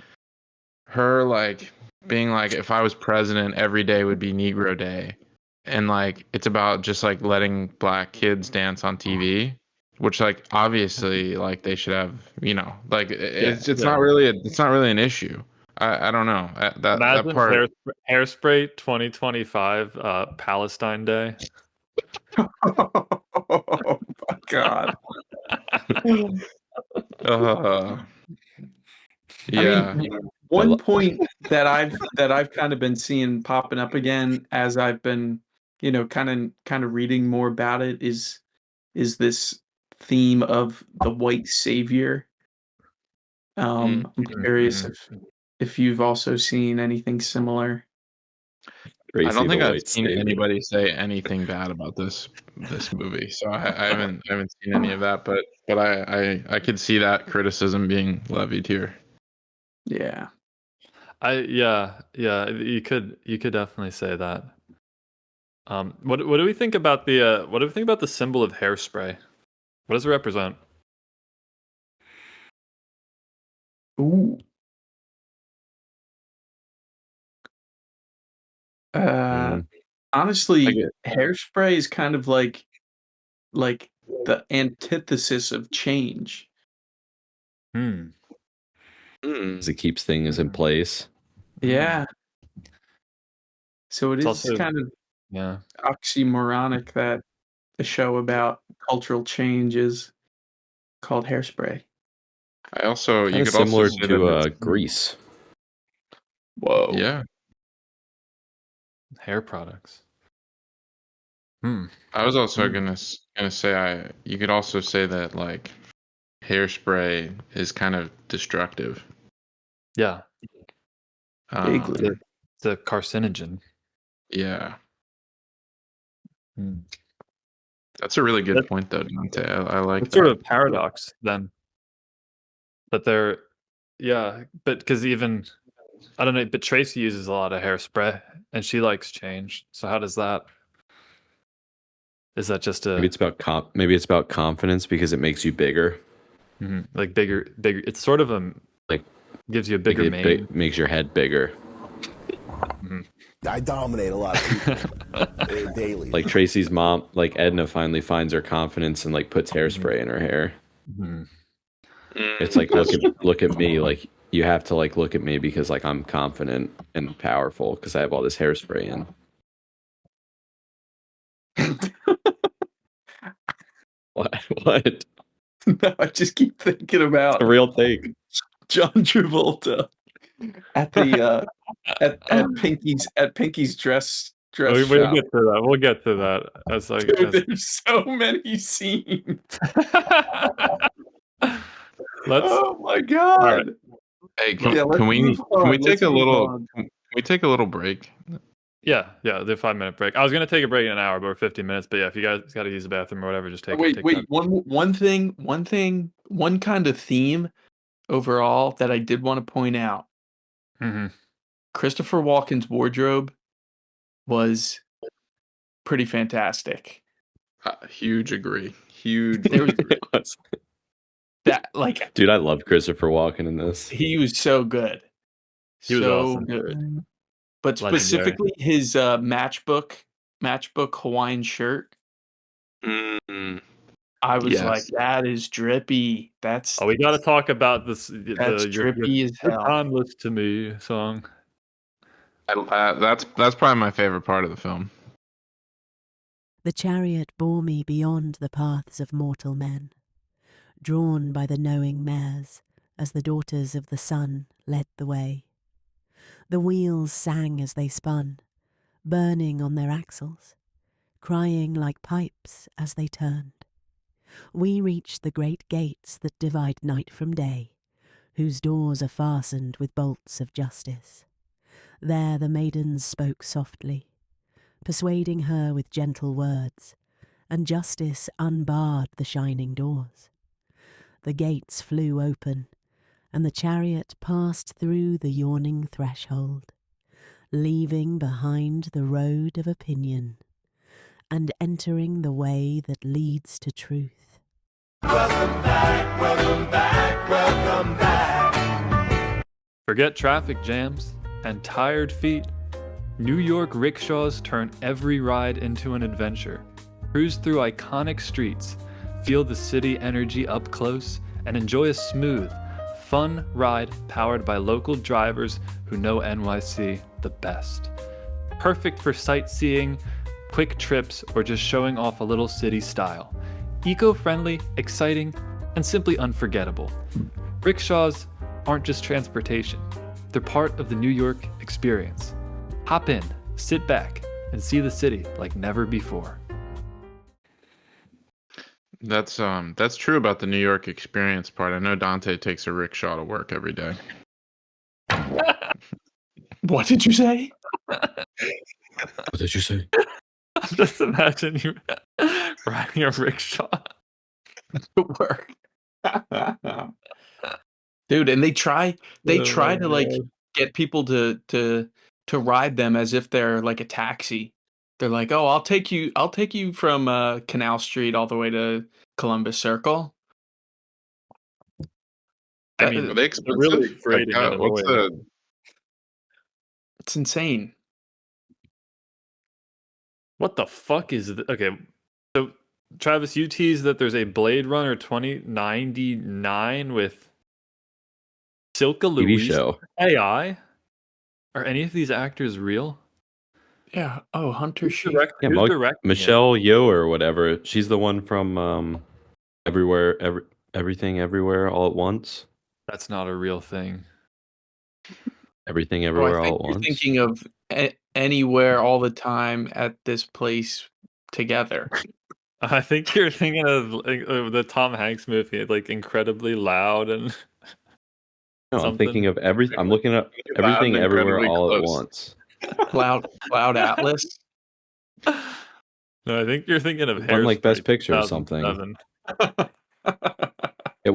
her like being like if I was president every day would be Negro Day, and like it's about just like letting black kids dance on TV, which like obviously like they should have, like it's Yeah. not really it's not really an issue. I don't know. That Imagine part. Hairspray 2025 Palestine Day. Oh my god. Yeah. I mean, one point that I've kind of been seeing popping up again as I've been, kind of reading more about it is this theme of the white savior. I'm curious if you've also seen anything similar. I don't think the I've White seen Savior. anybody say anything bad about this movie, so I haven't seen any of that, but I could see that criticism being levied here. Yeah. Yeah, you could definitely say that. What do we think about the symbol of Hairspray? What does it represent? Ooh. Honestly, Hairspray is kind of like the antithesis of change. Because it keeps things in place. Yeah. So it It's is also kind of yeah. oxymoronic that a show about cultural change is called Hairspray. You could also Similar say to that Grease. Whoa. yeah. Hair products. I was also gonna say you could also say that like Hairspray is kind of destructive. Yeah. Vaguely. It's a carcinogen. Yeah. That's a really good point, though, Dante. I like It's that. sort of a paradox then. But but because even I don't know, but Tracy uses a lot of hairspray and she likes change. So how does that? Is that just Maybe it's about confidence because it makes you bigger. Like bigger? It's sort of like gives you a bigger mane. Makes your head bigger. I dominate a lot of people daily. Like Tracy's mom, like Edna, finally finds her confidence and like puts hairspray in her hair. It's like look at me. Like you have to like look at me because like I'm confident and powerful because I have all this hairspray in. What? No, I just keep thinking about It's a real thing. John Travolta at the at Pinky's dress We'll shop. get to that. We'll get to that. As like, Dude, there's so many scenes. Oh my god! All right. Hey, can we take a little break? Yeah, the 5-minute break. I was gonna take a break in an hour, but we're 15 minutes. But yeah, if you guys got to use the bathroom or whatever, just take. Wait. That. One kind of theme overall that I did want to point out. Christopher Walken's wardrobe was pretty fantastic. Huge agree. Huge. That like, dude, I love Christopher Walken in this. He was so good. He was awesome. Good. But specifically his matchbook Hawaiian shirt. I was like, that is drippy. That's we got to talk about this. That's drippy as hell. Timeless to me song. That's probably my favorite part of the film. The chariot bore me beyond the paths of mortal men, drawn by the knowing mares as the daughters of the sun led the way. The wheels sang as they spun, burning on their axles, crying like pipes as they turned. We reached the great gates that divide night from day, whose doors are fastened with bolts of justice. There the maidens spoke softly, persuading her with gentle words, and justice unbarred the shining doors. The gates flew open, and the chariot passed through the yawning threshold, leaving behind the road of opinion, and entering the way that leads to truth. Welcome back, welcome back, welcome back. Forget traffic jams and tired feet. New York rickshaws turn every ride into an adventure. Cruise through iconic streets, feel the city energy up close, and enjoy a smooth, fun ride powered by local drivers who know NYC the best. Perfect for sightseeing, quick trips, or just showing off a little city style. Eco-friendly, exciting, and simply unforgettable. Rickshaws aren't just transportation. They're part of the New York experience. Hop in, sit back, and see the city like never before. That's true about the New York experience part. I know Dante takes a rickshaw to work every day. What did you say? What did you say? Just imagine you riding a rickshaw. To work. Dude, and they try to like get people to ride them as if they're like a taxi. They're like, "Oh, I'll take you from Canal Street all the way to Columbus Circle." I mean, Are they they're really expensive? creating Like, it in a what's way. the It's insane. What the fuck is okay? So Travis, you teased that there's a Blade Runner 2099 with Silka TV Louise show. AI. Are any of these actors real? Yeah. Oh, Hunter Sheep. Yeah, Who's directing it? Michelle Yeoh or whatever. She's the one from Everything Everywhere All at Once. That's not a real thing. Everything Oh, I Everywhere All think at you're Once. thinking of Anywhere All the Time at This Place Together. I think you're thinking of the Tom Hanks movie, like incredibly loud and. No, I'm thinking of I'm looking up Loud Everything and Everywhere incredibly All at close. Once. Cloud Atlas. No, I think you're thinking of It won like Hairspray, Best Picture or something. 2007. It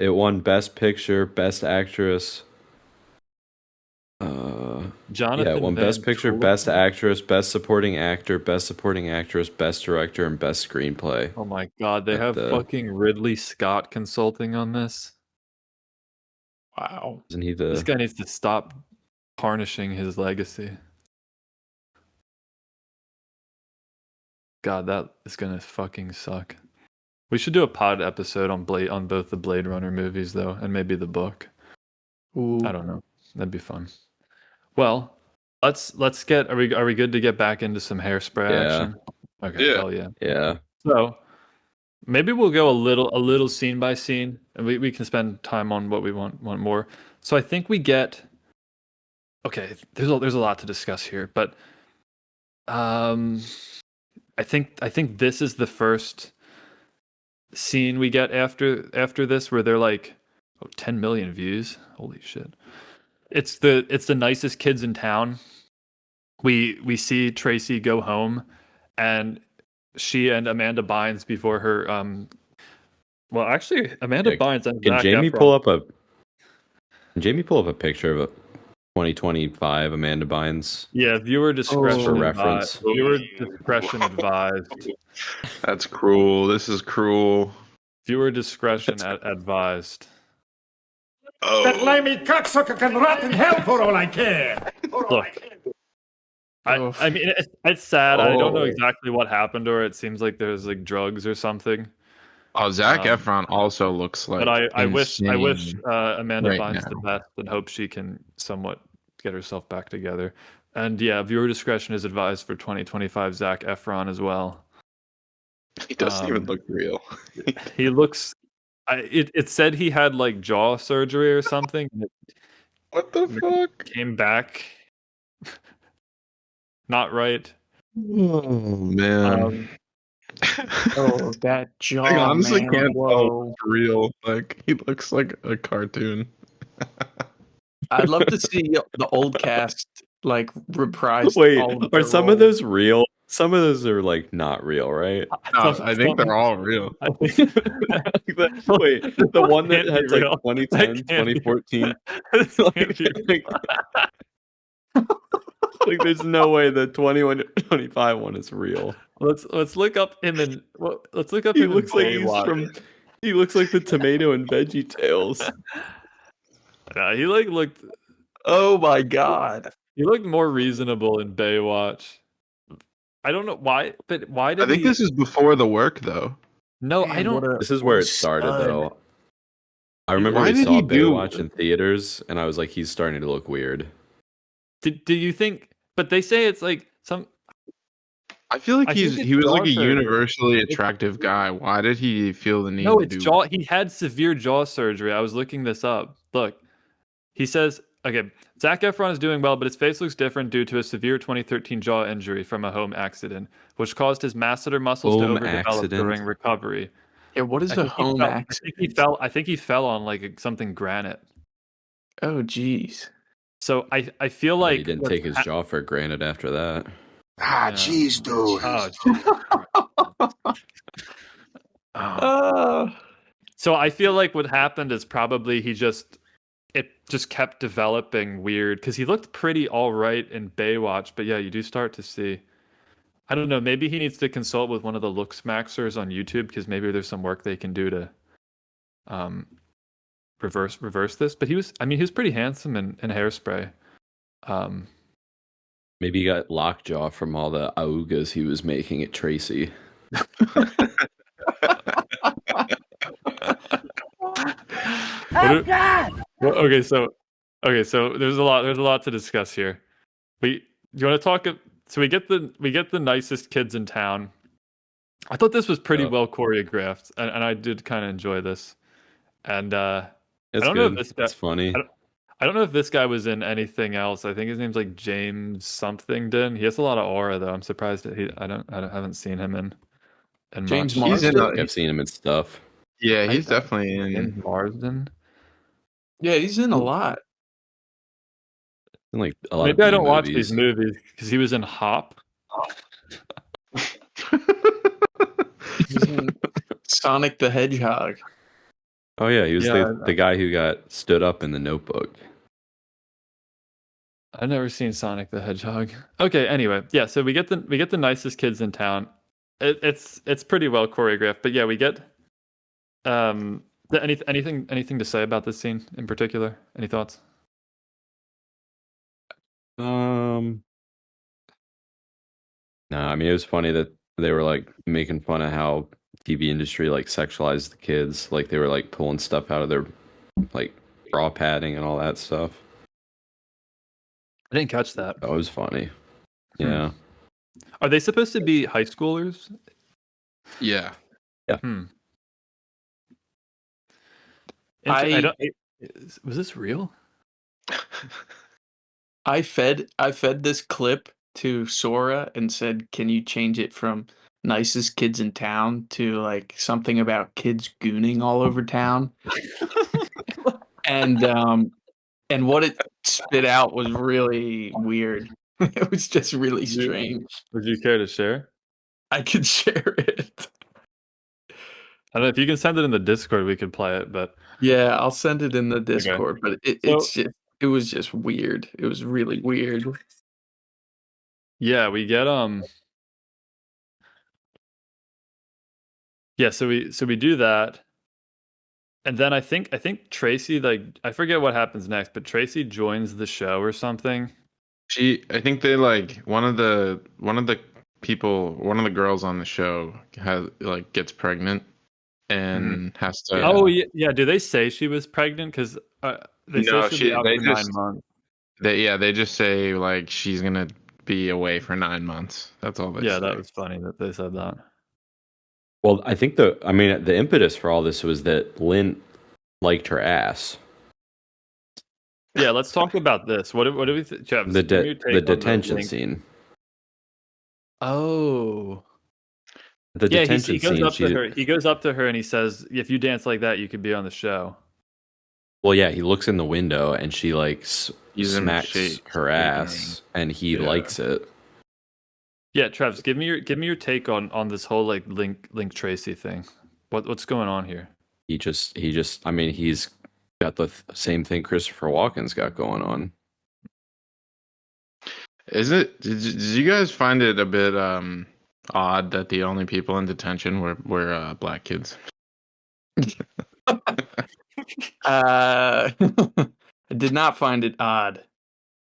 won Best Picture, Best Actress. Jonathan Yeah, it won Van Best Picture, Tool. Best Actress, Best Supporting Actor, Best Supporting Actress, Best Director, and Best Screenplay. Oh my god, they At have the- fucking Ridley Scott consulting on this. Wow. Isn't he This the? guy needs to stop tarnishing his legacy. God, that is gonna fucking suck. We should do a pod episode on both the Blade Runner movies though, and maybe the book. Ooh. I don't know. That'd be fun. Well, let's get. Are we good to get back into some Hairspray action? Okay. Yeah. Hell yeah. Yeah. So maybe we'll go a little scene by scene, and we can spend time on what we want more. So I think we get. Okay, there's a lot to discuss here, but I think this is the first scene we get after this where they're like, 10 million views. Holy shit. It's the nicest kids in town. We see Tracy go home, and she and Amanda Bynes before her well actually Amanda Bynes and Can Zac Jamie Efron. pull up a picture of a 2025 Amanda Bynes? Yeah, viewer discretion For advised. reference. Viewer discretion advised. That's cruel. This is cruel. Viewer discretion advised. Oh. That limey cocksucker can rot in hell for all I care. Look, I mean, it's sad. I don't know exactly what happened to her. It seems like there's like drugs or something. Oh, Zac Efron also looks like. But I wish Amanda right Bynes now. the best and hope she can somewhat get herself back together. And yeah, viewer discretion is advised for 2025 Zac Efron as well. He doesn't even look real. He looks. It said he had like jaw surgery or something. What the fuck? Came back. Not right. Oh man. Oh, that jaw. I honestly man. can't Whoa. tell it's real. Like he looks like a cartoon. I'd love to see the old cast like reprise. Wait, all of are their some of roles. those real? Some of those are like not real, right? No, I think they're all real. I think, Wait, the one that can't be has like real. 2010, That can't be 2014. This Like, can't be- like, there's no way the 2125 one is real. Let's look up him and let's look up He him. looks like in he's Baywatch. from. He looks like the tomato and Veggie Tales. Yeah, he looked. Oh my god. He looked more reasonable in Baywatch. I don't know why, but why did I think he? this is before the work though. No, Man, I don't. what a- This is what where a it started, stud. though. I remember Why we did saw he do? Baywatch in theaters, and I was like, he's starting to look weird. Do you think? But they say it's like some. I feel like I think it's he was like jaw a surgery. universally attractive guy. Why did he feel the need No, to it's do? jaw. He had severe jaw surgery. I was looking this up. Look, he says, okay, Zac Efron is doing well, but his face looks different due to a severe 2013 jaw injury from a home accident, which caused his masseter muscles to Home overdevelop accident? during recovery. Yeah, what is a home accident? I think he fell on like something granite. Oh, geez. So I feel He like didn't take his jaw for granted after that. Ah, Yeah. jeez, dude. Oh, jeez. Uh, So I feel like what happened is probably it just kept developing weird because he looked pretty all right in Baywatch, but yeah, you do start to see. I don't know. Maybe he needs to consult with one of the looks maxers on YouTube because maybe there's some work they can do to reverse this. But he was pretty handsome in Hairspray. Maybe he got lockjaw from all the augas he was making at Tracy. Oh, God! Okay, so there's a lot to discuss here. Do you want to talk? So we get the nicest kids in town. I thought this was pretty well choreographed, and I did kind of enjoy this. And It's I don't good. know if this guy, It's funny. I don't know if this guy was in anything else. I think his name's like James something. He has a lot of aura though. I'm surprised that I haven't seen him in James much. He's in. Marsden? I've seen him in stuff. Yeah, he's definitely in. James Marsden. Yeah, he's in a lot. In like a lot Maybe of I don't B watch movies. these movies because he was in Hop. He's in Sonic the Hedgehog. Oh yeah, he was Yeah, the guy who got stood up in The Notebook. I've never seen Sonic the Hedgehog. Okay, anyway, yeah. So we get the nicest kids in town. It's pretty well choreographed, but yeah, we get anything to say about this scene in particular? Any thoughts? No, I mean it was funny that they were like making fun of how TV industry like sexualized the kids, like they were like pulling stuff out of their like bra padding and all that stuff. I didn't catch that. That was funny. Yeah. Are they supposed to be high schoolers? Yeah. Was this real? I fed this clip to Sora and said, "Can you change it from nicest kids in town to like something about kids gooning all over town?" and what it spit out was really weird. It was just really strange. Would you care to share? I could share it. I don't know if you can send it in the Discord. We could play it, but Yeah, I'll send it in the Discord. But it was just weird. It was really weird. yeah, we get yeah. So we do that, and then I think Tracy, like, I forget what happens next, but Tracy joins the show or something. I think they like one of the girls on the show gets pregnant and has to. Oh yeah. Do they say she was pregnant? Because they say she'll be out for 9 months. They just say like she's gonna be away for 9 months. That's all they say. Yeah, that was funny that they said that. Well, I think the impetus for all this was that Lynn liked her ass. Yeah, let's talk about this. What do we think, Jeff? The detention scene. Oh. The detention scene. He goes up to her and he says, "If you dance like that, you could be on the show." Well, yeah, he looks in the window and she like smacks her ass, and he likes it. Yeah, Travis, give me your take on this whole like Link Tracy thing. What's going on here? He just I mean, he's got the same thing Christopher Walken's got going on. Is it? Did you guys find it a bit odd that the only people in detention were black kids? I did not find it odd.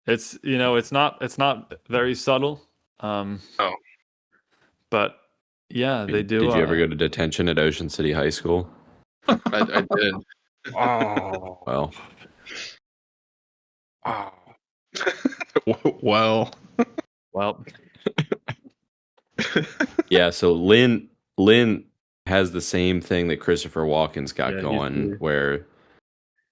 It's not very subtle. But yeah, they do. Did you ever go to detention at Ocean City High School? I did. Oh. Well, Oh. Well, Well, yeah. So Lynn has the same thing that Christopher Walken's got yeah, going, where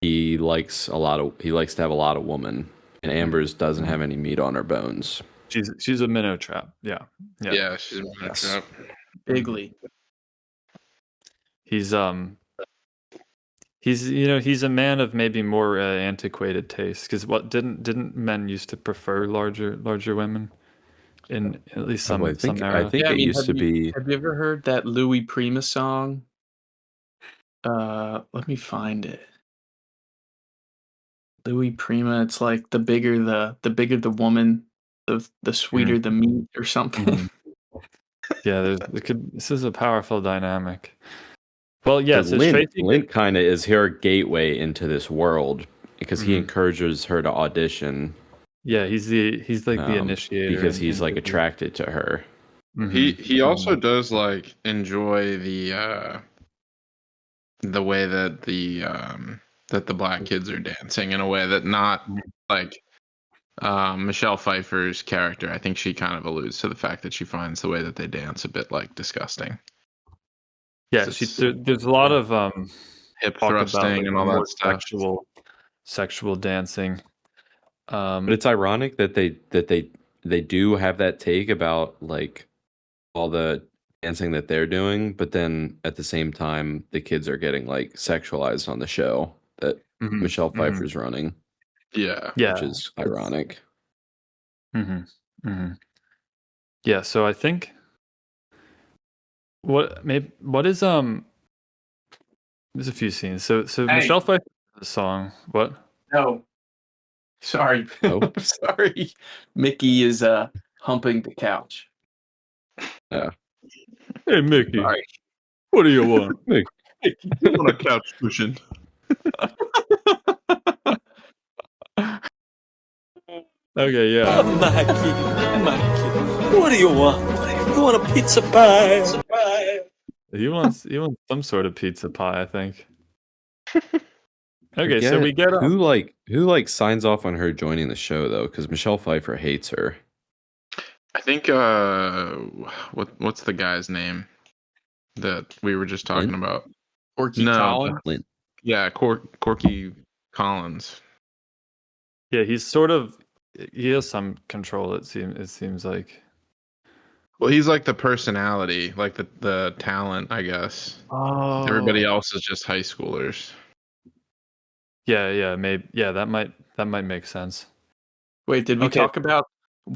he likes to have a lot of women, and Amber's doesn't have any meat on her bones. she's a minnow trap. Yeah. yeah, she's a minnow Yes. trap. Bigly. He's he's a man of maybe more antiquated taste, because what didn't men used to prefer larger women in at least I some think era? it used to be. Have you ever heard that Louis Prima song? Let me find it. Louis Prima. It's like the bigger the woman, the sweeter the meat or something. Yeah, this is a powerful dynamic. Well, yeah, so Lynn Tracy. kind of is her gateway into this world because he Mhm. encourages her to audition. Yeah, he's like the initiator because he's like into attracted to her. He also does like enjoy the way that the black kids are dancing in a way that not like Michelle Pfeiffer's character. I think she kind of alludes to the fact that she finds the way that they dance a bit like disgusting. Yeah, there's a lot of hip talk about thrusting like and all more that stuff. sexual dancing. But it's ironic that they do have that take about like all the dancing that they're doing, but then at the same time the kids are getting like sexualized on the show that Michelle Pfeiffer's running. Yeah, which is ironic. Yeah, so I think what is there's a few scenes. So Hey. Michelle Pfeiffer song. What? No. Sorry. Oh. Sorry. Mickey is humping the couch. Yeah. Hey Mickey, Sorry. what do you want? Mickey. You want a couch cushion? Okay, yeah. Mikey, what do you want? You want a pizza pie? He wants some sort of pizza pie, I think. Okay, so Forget we get who signs off on her joining the show though, because Michelle Pfeiffer hates her. I think what's the guy's name that we were just talking about? Corky Collins. Yeah, Corky Collins. Yeah, he has some control. It seems like. Well, he's like the personality, like the talent, I guess. Oh. Everybody else is just high schoolers. Yeah, maybe. Yeah, that might make sense. Wait, did we talk about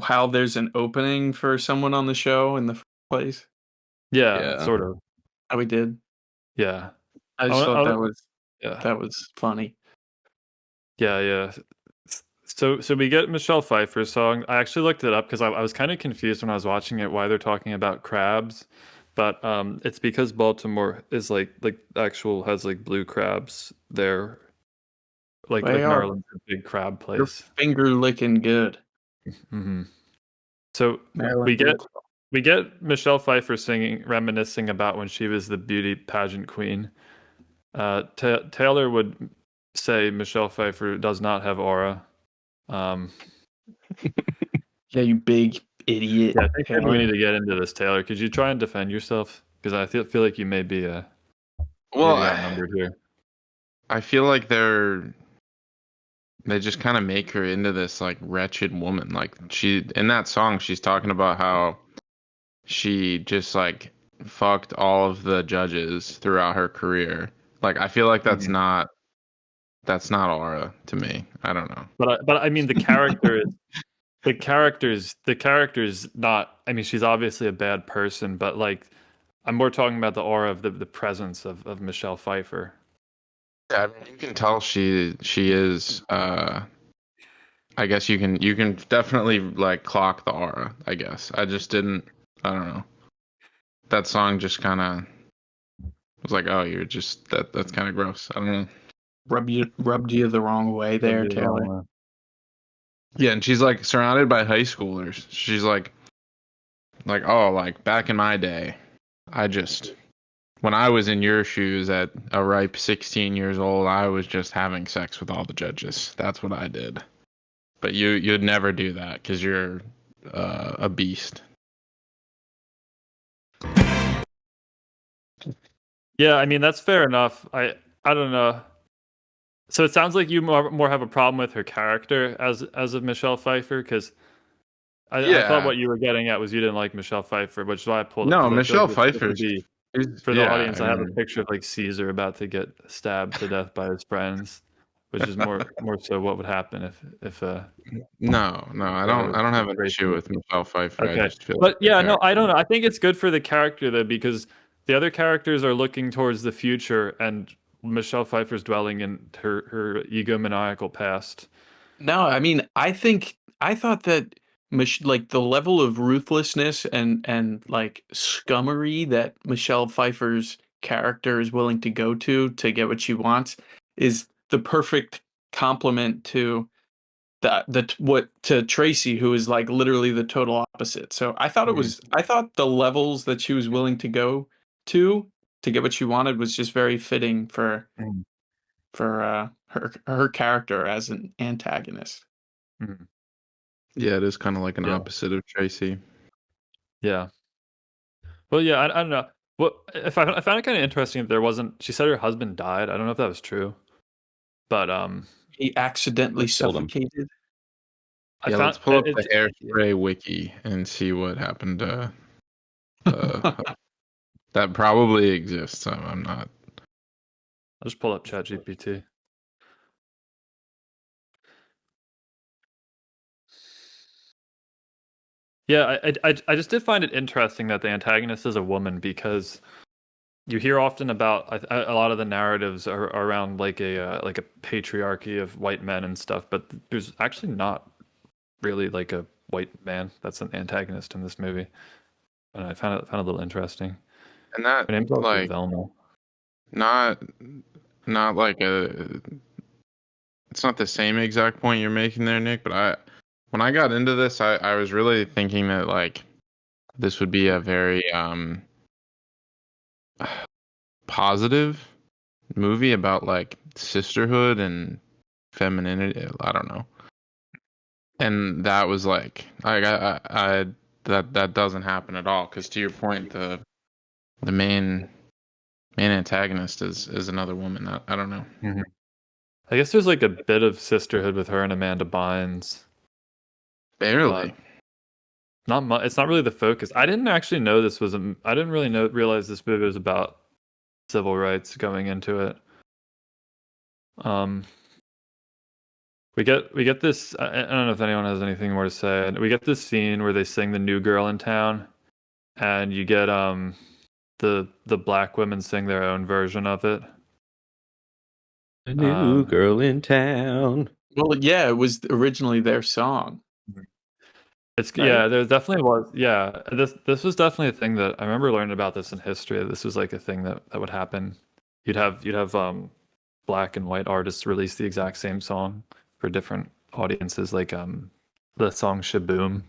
how there's an opening for someone on the show in the first place? Yeah, sort of. Oh, we did. Yeah, I just thought that was funny. Yeah. So we get Michelle Pfeiffer's song. I actually looked it up because I was kind of confused when I was watching it why they're talking about crabs, but it's because Baltimore is like actual has like blue crabs there, like Maryland's a big crab place. They're finger licking good. So we get Michelle Pfeiffer reminiscing about when she was the beauty pageant queen. Taylor would say Michelle Pfeiffer does not have aura. Yeah, you big idiot. Yeah, I think we need to get into this, Taylor. Could you try and defend yourself? Because I feel like you may be outnumbered here. I feel like they just kind of make her into this like wretched woman. Like she in that song, she's talking about how she just like fucked all of the judges throughout her career. Like I feel like that's not aura to me. I don't know. But I mean the character's not. I mean she's obviously a bad person, but like I'm more talking about the aura of the presence of Michelle Pfeiffer. Yeah, I mean, you can tell she is. I guess you can definitely like clock the aura. I guess I just didn't. I don't know. That song just kind of was like, oh, you're just that's kind of gross. I don't know. Rubbed you the wrong way there, Taylor. Yeah, and she's like surrounded by high schoolers. She's like oh, like back in my day, I just when I was in your shoes at a ripe 16 years old, I was just having sex with all the judges. That's what I did. But you'd never do that because you're a beast. Yeah, I mean that's fair enough. I don't know. So it sounds like you more have a problem with her character as of Michelle Pfeiffer, because I thought what you were getting at was you didn't like Michelle Pfeiffer, which is why I pulled it. No, 'Cause I feel Michelle like this Pfeiffer would be is for the audience. I I have a mean, picture of like Caesar about to get stabbed to death by his friends, which is more so what would happen if no, I don't have an Tracy. issue with Michelle Pfeiffer. I Okay, just feel but like yeah, no, I don't know. I think it's good for the character though, because the other characters are looking towards the future, and Michelle Pfeiffer's dwelling in her egomaniacal past. No, I mean, I thought that like the level of ruthlessness and like scummery that Michelle Pfeiffer's character is willing to go to get what she wants is the perfect complement to what to Tracy, who is like literally the total opposite. So I thought the levels that she was willing to go to get what she wanted was just very fitting for Mm. her character as an antagonist. Mhm. Yeah, it is kind of like an Yeah. opposite of Tracy. Yeah. Well, yeah, I don't know. Well, I found it kind of interesting that there wasn't. She said her husband died. I don't know if that was true, but He accidentally Killed him. suffocated. I Yeah, found let's pull up it. the Hairspray wiki and see what happened to. That probably exists. I'm not. I'll just pull up ChatGPT. Yeah, I just did find it interesting that the antagonist is a woman, because you hear often about a lot of the narratives are around like a patriarchy of white men and stuff, but there's actually not really like a white man that's an antagonist in this movie, and I found it a little interesting. And that Her name's also like Velma. not like a. It's not the same exact point you're making there, Nick. But when I got into this, I was really thinking that like this would be a very positive movie about like sisterhood and femininity. I don't know. And that was like I that doesn't happen at all, because to your point, the main antagonist is another woman. I don't know. Mhm. I guess there's like a bit of sisterhood with her and Amanda Bynes, Barely. but not much. It's not really the focus. I didn't actually know this was I didn't really realize this movie was about civil rights going into it. We get this. I don't know if anyone has anything more to say. We get this scene where they sing "The New Girl in Town," and you get the black women sing their own version of it. A new girl in town. Well, yeah, it was originally their song. It's Right? yeah, there definitely was. Yeah, this was definitely a thing that I remember learning about this in history. This was like a thing that would happen. You'd have black and white artists release the exact same song for different audiences, like the song Shaboom.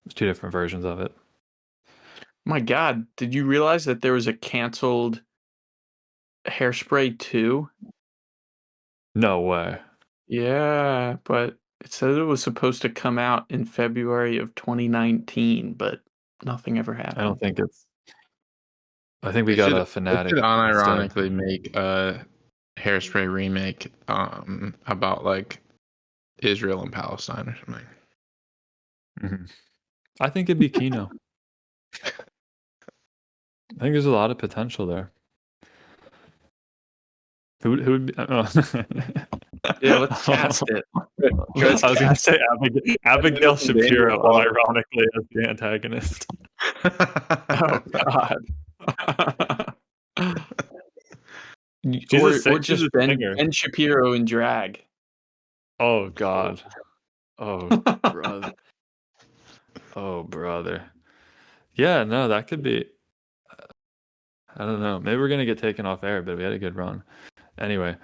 There's two different versions of it. My God, did you realize that there was a canceled Hairspray 2? No way. Yeah, but it said it was supposed to come out in February of 2019, but nothing ever happened. I don't think it's. I think we They got should- a fanatic. They should unironically make a Hairspray remake about like Israel and Palestine or something. Mm-hmm. I think it'd be Kino. I think there's a lot of potential there. Who would be? Oh. Yeah, let's cast it. I was gonna say Abigail Shapiro, unironically, as the antagonist. Oh God. Or she's just a singer. Ben Shapiro in drag. Oh God. Oh brother. Oh brother. Yeah, no, that could be. I don't know. Maybe we're gonna get taken off air, but we had a good run. Anyway,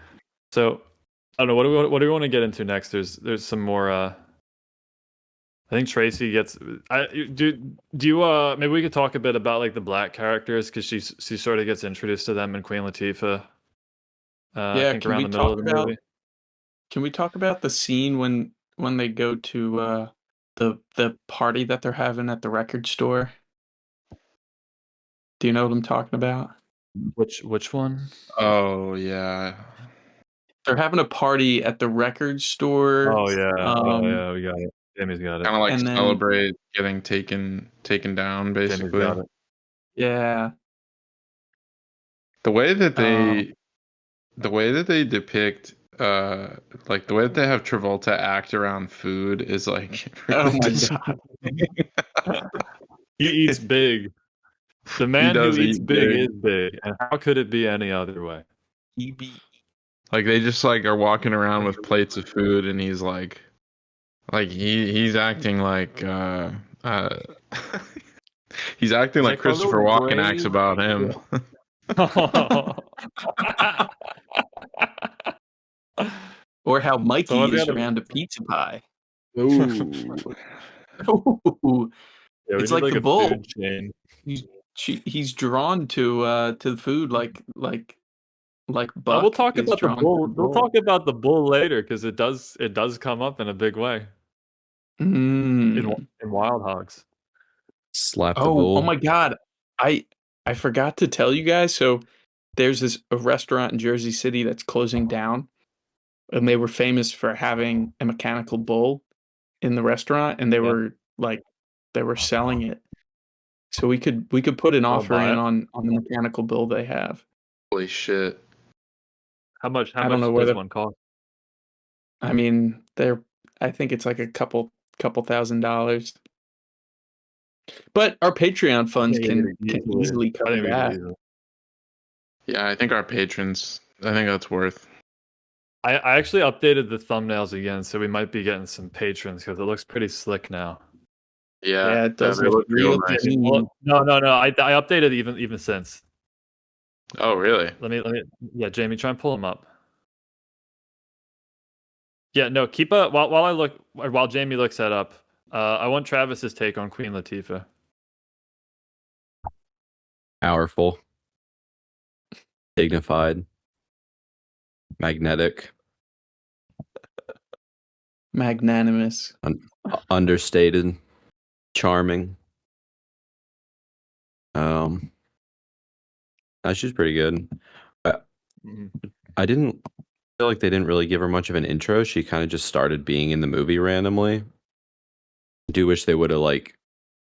so I don't know. What do we want to get into next? There's some more I think Tracy gets. Do you maybe we could talk a bit about like the black characters because she sort of gets introduced to them in Queen Latifah. I Yeah, think around the middle of the movie. can we talk about the scene when they go to the party that they're having at the record store? Do you know what I'm talking about? Which one? Oh yeah. They're having a party at the record store. Oh yeah, we got it. Jamie's got it. Kind of like And then- celebrate getting taken down, Jamie's basically. got it. Yeah. The way that they depict like the way that they have Travolta act around food is like Oh really my disgusting. He eats big. The man who does eats eat big big. is big, and how could it be any other way? Like they just like are walking around with plates of food, and he's like he's acting like he's acting like like, "Oh, Christopher those Walken acts brave-" about him. Or how Mikey Someone is gotta- around a pizza pie. Ooh. Ooh, Yeah, we It's need, like the a bull. food chain. he's drawn to the food like Buck. We'll talk is about the drawn to bull. We'll talk about the bull later because it does come up in a big way Mm. in Wild Hogs. Slap the Oh bull. my God! I forgot to tell you guys. So there's a restaurant in Jersey City that's closing down, and they were famous for having a mechanical bull in the restaurant, and they were selling it. So we could put an offer buy in it. on the mechanical bull they have. Holy shit. How much? I don't know where does the- one cost? I mean, I think it's like a couple $1,000. But our Patreon funds can easily I cover think we that. can easily. Yeah, I think our patrons. I think that's worth. I actually updated the thumbnails again, so we might be getting some patrons because it looks pretty slick now. Yeah, it does they look real real nice. clean. Well, no. I updated even since. Oh, really? Let me. Yeah, Jamie, try and pull them up. Yeah, no. Keep a while Jamie looks that up. I want Travis's take on Queen Latifah. Powerful. Dignified. Magnetic. Magnanimous. Understated. Charming. She's pretty good. I didn't feel like they didn't really give her much of an intro. She kind of just started being in the movie randomly. I do wish they would have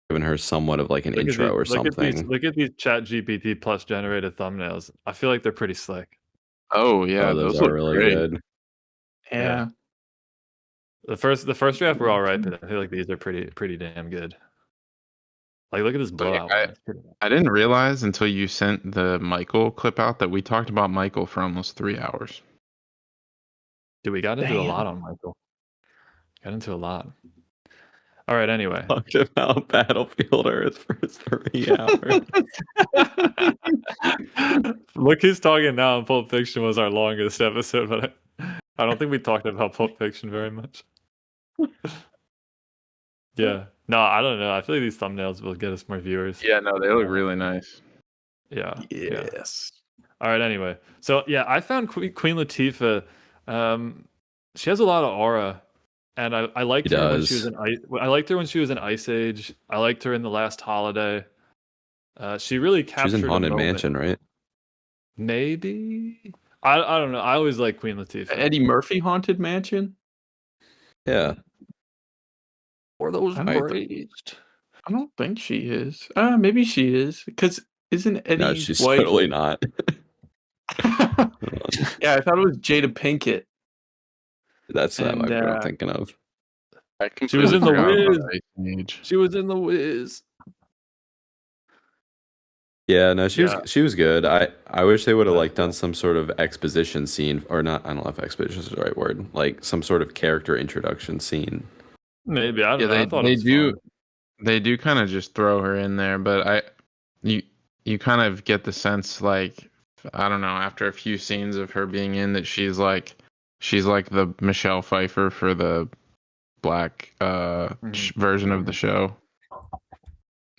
given her somewhat of an intro or something. Look at these ChatGPT plus generated thumbnails. I feel like they're pretty slick. Oh yeah, those look are really great. good. Yeah. The first draft were all right, but I feel like these are pretty damn good. Like, look at this blowout. I didn't realize until you sent the Michael clip out that we talked about Michael for almost 3 hours. Dude, we got into a lot on Michael. Got into a lot. All right, anyway. Talked about Battlefield Earth for 3 hours. Look who's talking now, and Pulp Fiction was our longest episode, but I don't think we talked about Pulp Fiction very much. Yeah. No, I don't know. I feel like these thumbnails will get us more viewers. Yeah, no, they look really nice. Yeah. Yes. All right, anyway. So, yeah, I found Queen Latifah, she has a lot of aura. And I liked her when she was in I liked her when she was in Ice Age. I liked her in The Last Holiday. She really captured. She's in Haunted Mansion, right? Maybe. I don't know. I always like Queen Latifah. Eddie Murphy Haunted Mansion? Yeah. Or those I don't- braids. I don't think she is. Maybe she is. Because isn't Eddie's No, she's wife? totally not. Yeah, I thought it was Jada Pinkett. That's not what I'm thinking of. She was in The Wiz. Wiz. She was in The Wiz. Yeah, no, she was good. I wish they would have done some sort of exposition scene, or not. I don't know if exposition is the right word. Like some sort of character introduction scene. Maybe I don't know. I thought they it was do. fun. They do kind of just throw her in there, but you kind of get the sense I don't know, after a few scenes of her being in that she's like the Michelle Pfeiffer for the Black version of the show.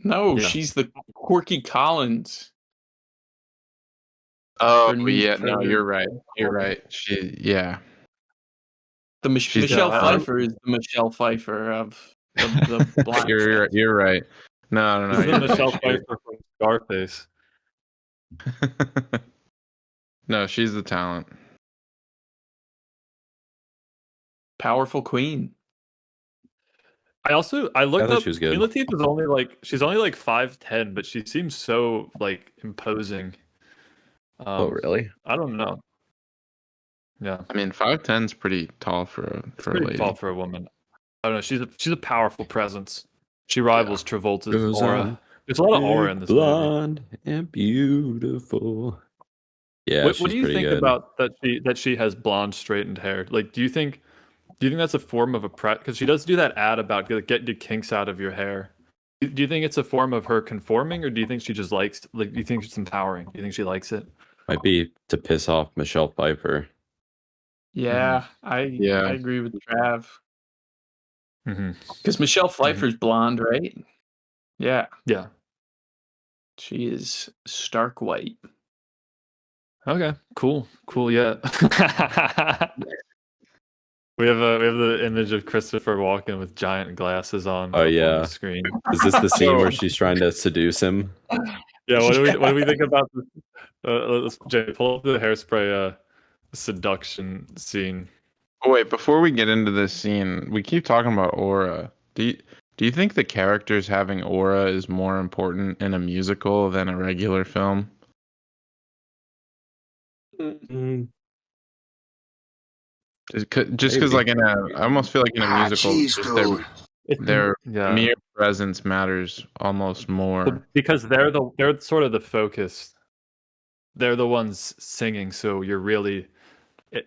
No, Yeah. she's the Corky Collins. Oh Her new yeah, no, favorite. you're right. You're right. The She's Michelle the- Pfeiffer is the Michelle Pfeiffer of the Black. You're right. No. This is the you're Michelle right. Pfeiffer from Scarface. No, she's the talent. Powerful queen. I looked thought up. she was good. Queen Latifah is she's only like 5'10", but she seems so like imposing. Oh, really? I don't know. Yeah, I mean, 5'10" is pretty tall for a pretty lady. tall for a woman. I don't know. She's a powerful presence. She rivals Travolta's Goes aura. on. There's a lot of aura in this movie. Blonde and beautiful. Yeah, What she's do you pretty think good. about that she has blonde straightened hair? Like, do you think that's a form of because she does do that ad about get your kinks out of your hair? Do you think it's a form of her conforming, or do you think she just likes do you think it's empowering? Do you think she likes it? Might be to piss off Michelle Pfeiffer. Yeah, I agree with Trav. Because Michelle Pfeiffer's blonde, right? Yeah. Yeah. She is stark white. Okay. Cool. Yeah. we have the image of Christopher Walken with giant glasses on. Oh, up yeah. on the screen. Is this the scene where she's trying to seduce him? Yeah. What do we think about this? Let's Jay, pull up the Hairspray seduction scene. Oh, wait, before we get into this scene, we keep talking about aura. Do you think the characters having aura is more important in a musical than a regular film? Just because, like, I almost feel like in a musical, just their mere presence matters almost more. Because they're sort of the focus. They're the ones singing, so you're really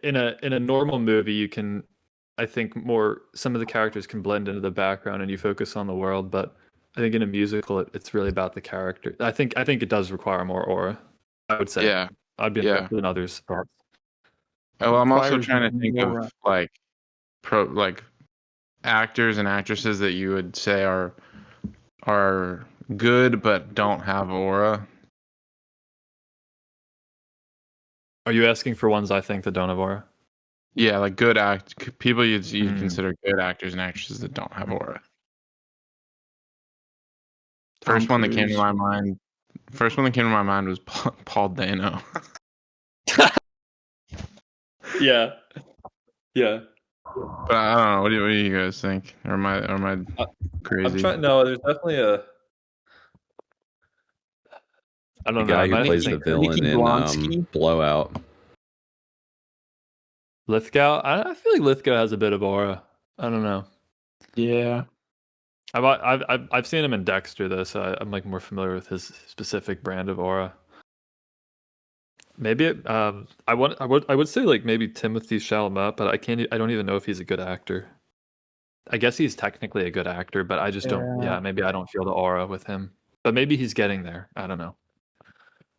in a normal movie you can, I think, some of the characters can blend into the background and you focus on the world, but I think in a musical it's really about the character. I think it does require more aura, I would say. Yeah. I'd be interested in others' thoughts. Oh, I'm also trying to think of like actors and actresses that you would say are good but don't have aura. Are you asking for ones I think that don't have aura? Yeah, like people you'd consider good actors and actresses that don't have aura. First one that came to my mind was Paul Dano. Yeah. But I don't know. What do you guys think? Or am I crazy? No, there's definitely I don't know. The guy who plays the villain in Blowout. Lithgow? I feel like Lithgow has a bit of aura. I don't know. Yeah. I've seen him in Dexter though, so I'm like more familiar with his specific brand of aura. Maybe I would say like maybe Timothée Chalamet, but I don't even know if he's a good actor. I guess he's technically a good actor, but I just don't. Yeah, maybe I don't feel the aura with him. But maybe he's getting there. I don't know.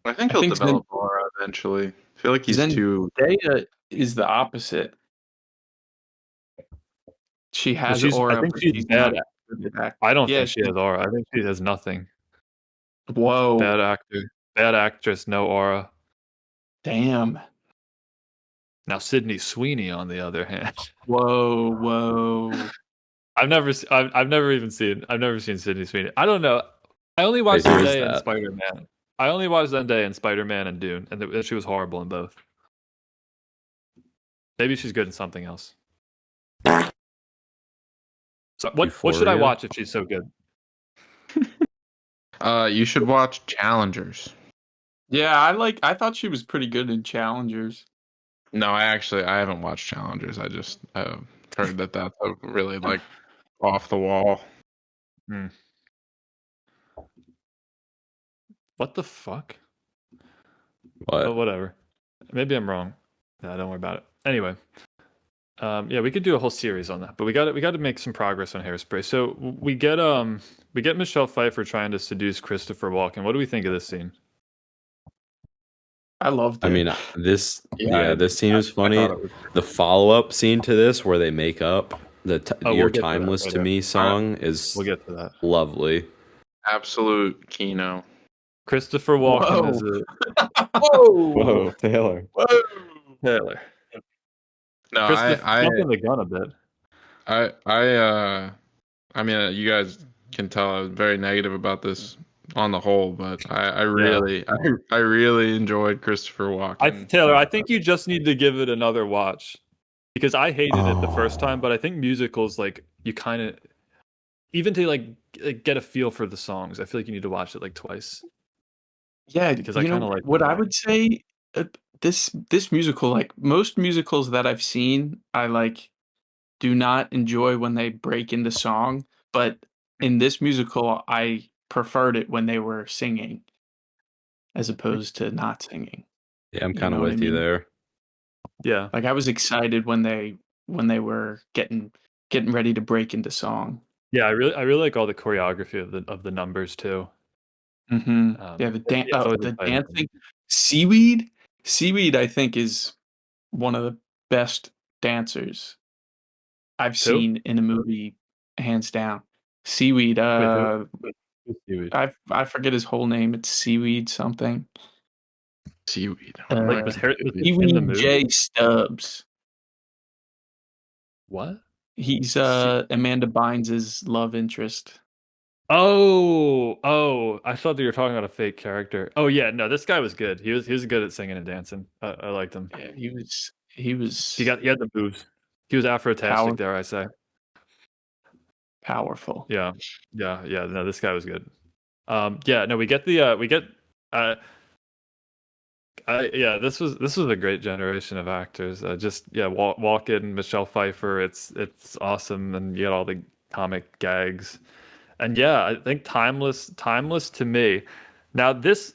I think he'll develop aura eventually. I feel like he's too. Zendaya is the opposite. She has aura. I think she's bad. I don't think she has aura. I think she has nothing. Whoa. Bad actor. Bad actress. No aura. Damn. Now Sydney Sweeney, on the other hand. Whoa. I've never seen Sydney Sweeney. I don't know. I only watched Zendaya in Spider-Man. I only watched Zendaya in Spider-Man and Dune, and she was horrible in both. Maybe she's good in something else. So what should I watch if she's so good? You should watch Challengers. Yeah, I thought she was pretty good in Challengers. No, I haven't watched Challengers. I just heard that that's a really like off the wall. What the fuck? What? Oh, whatever. Maybe I'm wrong. No, don't worry about it. Anyway, yeah, we could do a whole series on that, but we got to make some progress on Hairspray. So we get Michelle Pfeiffer trying to seduce Christopher Walken. What do we think of this scene? I loved it. I mean, this scene was funny. The follow-up scene to this where they make up Oh, Your we'll get to that Timeless to later. Me song is We'll get to that. lovely. Absolute Kino. Christopher Walken is Whoa, Taylor. Whoa. Taylor. No, Christopher, jumping the gun a bit. I mean, you guys can tell I was very negative about this on the whole, but I really enjoyed Christopher Walken. Taylor, I think you just need to give it another watch because I hated it the first time, but I think musicals, like, you kind of, even to like get a feel for the songs, I feel like you need to watch it like twice. Yeah, Because I kind of like what I would say. This musical, like most musicals that I've seen, I like do not enjoy when they break into song, but in this musical, I preferred it when they were singing as opposed to not singing. Yeah, I'm You kind of know what I with you mean? there. Yeah. Like I was excited when they were getting ready to break into song. Yeah, I really like all the choreography of the numbers too. Yeah, It's always the exciting. dancing. Seaweed, I think is one of the best dancers I've Who? seen in a movie, hands down. Seaweed. Wait, who's Seaweed? I forget his whole name. It's Seaweed something. Seaweed. Like was he in the Seaweed movie? J. Stubbs. What? He's Amanda Bynes' love interest. Oh! I thought that you were talking about a fake character. Oh yeah, no, this guy was good. He was good at singing and dancing. I liked him. Yeah, he was He had the moves. He was Afro-tastic, dare I say? powerful. Yeah. No, this guy was good. Yeah, no, we get this was a great generation of actors. Walken, Michelle Pfeiffer, it's awesome, and you get all the comic gags, and yeah, I think timeless to me. Now this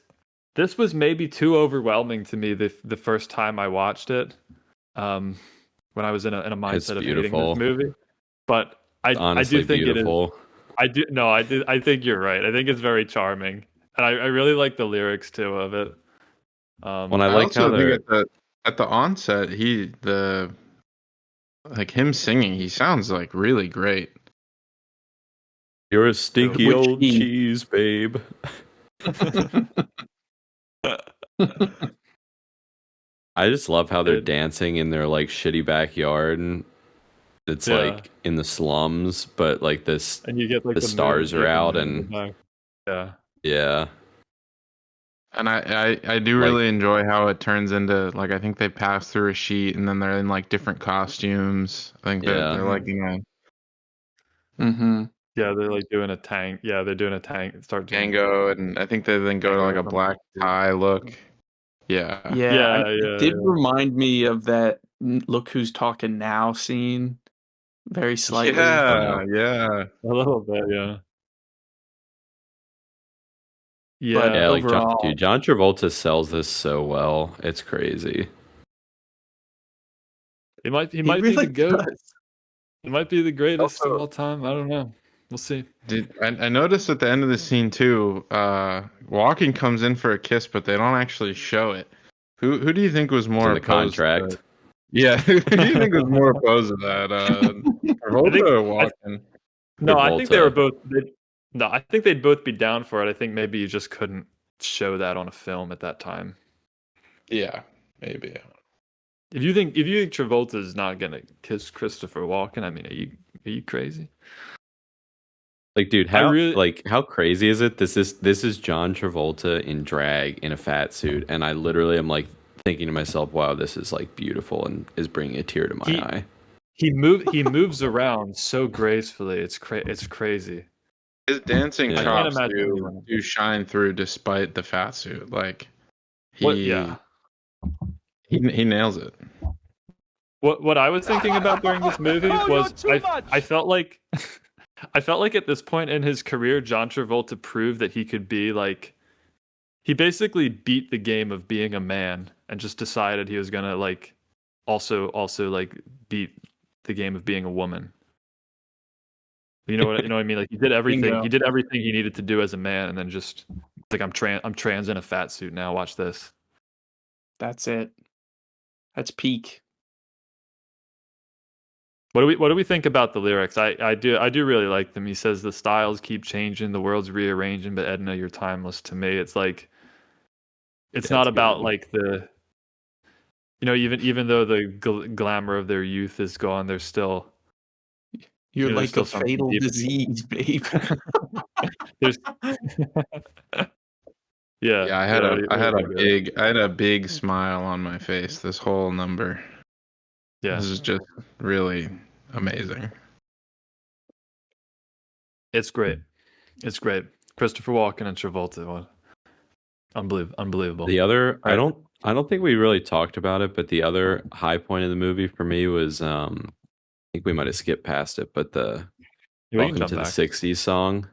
was maybe too overwhelming to me the first time I watched it, when I was in a mindset of hating this movie, but I do think beautiful. it is. I think you're right. I think it's very charming, and I really like the lyrics too of it. When I I like how also they're think at the onset, him singing, he sounds like really great. you're a stinky Which old he- cheese, babe. I just love how they're dancing in their like shitty backyard, and it's like in the slums, but like this, and you get like the stars are out, and yeah. And I do Like- really enjoy how it turns into, like, I think they pass through a sheet and then they're in like different costumes. I think they're like, Yeah, they're like doing a tank. Yeah, they're doing a tank. Start doing Django, and I think they then go to like a black tie look. Yeah. It did remind me of that Look Who's Talking Now scene very slightly. Yeah. a little bit. Yeah. But Yeah. like overall, John Travolta sells this so well. It's crazy. He might be really the GOAT. does. It might be the greatest Also- of all time. I don't know. We'll see. I noticed at the end of the scene too, Walken comes in for a kiss, but they don't actually show it. Who do you think was more In the opposed contract. to- Yeah, who do you think was more opposed to that? Travolta or Walken? No, I think they were Travolta. both. No, I think they'd both be down for it. I think maybe you just couldn't show that on a film at that time. Yeah, maybe. If you think Travolta's not gonna kiss Christopher Walken, I mean, are you crazy? Like, dude, how crazy is it? This is John Travolta in drag in a fat suit, and I literally am like thinking to myself, "Wow, this is like beautiful," and is bringing a tear to my eye. He moves around so gracefully. It's crazy. His dancing Yeah. I can't chops imagine do shine through despite the fat suit. Like he nails it. What I was thinking about during this movie was I felt like at this point in his career, John Travolta proved that he could be like, he basically beat the game of being a man and just decided he was gonna like also like beat the game of being a woman. You know what I mean? Like he did everything. Bingo. He did everything he needed to do as a man, and then just like I'm trans in a fat suit now. Watch this. That's it. That's peak. What do we think about the lyrics? I do really like them. He says the styles keep changing, the world's rearranging, but Edna, you're timeless to me. It's like it's Yeah, not it's about good. like the even though the glamour of their youth is gone, there's still You're there's like a still something fatal deep. disease, babe. There's yeah, Yeah, yeah. I What had do a you think of that? I had a big smile on my face this whole number. Yeah, This is just really amazing. it's great. It's great. Christopher Walken and Travolta. What unbelievable. The other, All right. I don't think we really talked about it, but the other high point of the movie for me was, I think we might have skipped past it, but the We can Welcome jump to the back. '60s song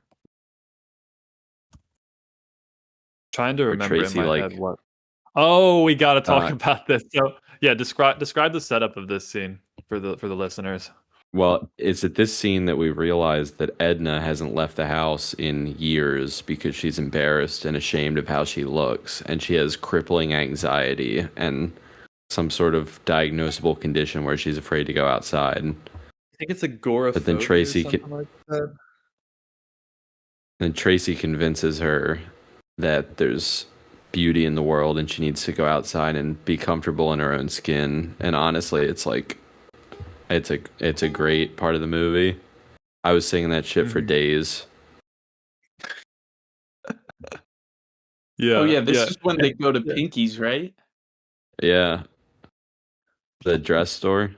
Trying to where remember in Tracy my like, head what. Oh, we got to talk uh, about this. So, yeah, describe the setup of this scene for the listeners. well, it's at this scene that we realize that Edna hasn't left the house in years because she's embarrassed and ashamed of how she looks, and she has crippling anxiety and some sort of diagnosable condition where she's afraid to go outside. I think it's agoraphobia But then or something like that. Then Tracy convinces her that there's beauty in the world and she needs to go outside and be comfortable in her own skin. And honestly, it's like it's a great part of the movie. I was singing that shit for days. Yeah. Oh yeah, this yeah. is when they go to Yeah. Pinky's, right? Yeah. The dress store.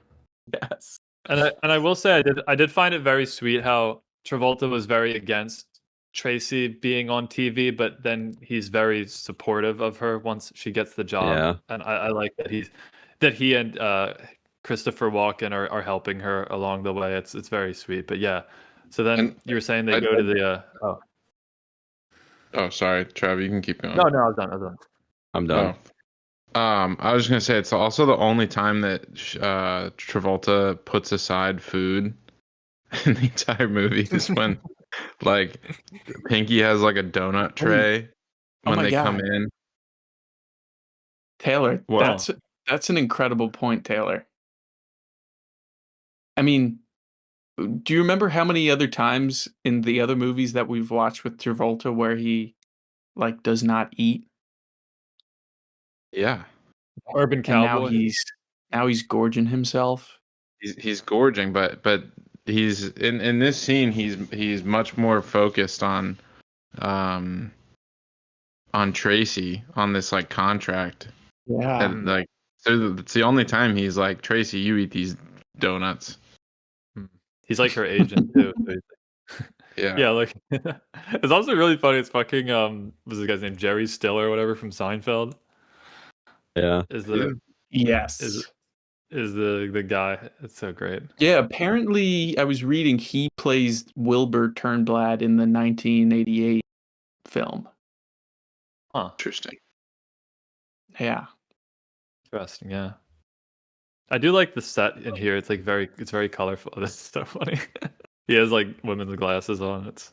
Yes. And I will say I did find it very sweet how Travolta was very against Tracy being on TV, but then he's very supportive of her once she gets the job. Yeah. And I like that he and Christopher Walken are helping her along the way. It's very sweet. But yeah. So then And you were saying they go to the Oh, sorry, Trav, you can keep going. No, I was done. I'm done. I was just gonna say it's also the only time that Travolta puts aside food in the entire movie is when like Pinky has like a donut tray Oh when my they come God. in. Taylor, What? that's an incredible point, Taylor. I mean, do you remember how many other times in the other movies that we've watched with Travolta where he like does not eat Yeah, Urban and Cowboy. now he's gorging himself? he's gorging, but he's in this scene he's much more focused um on Tracy on this like contract. Yeah. And like so it's the only time he's like, Tracy, you eat these donuts. He's like her agent too. Yeah. Yeah, like it's also really funny. It's fucking what's the guy's name? Jerry Stiller or whatever from Seinfeld. Yeah. Is the Yes. is the guy. It's so great. Yeah, apparently I was reading he plays Wilbur Turnblad in the 1988 film. Huh. Interesting. Yeah. Interesting, yeah. I do like the set in here. It's like it's very colorful. This is so funny. He has like women's glasses on. It's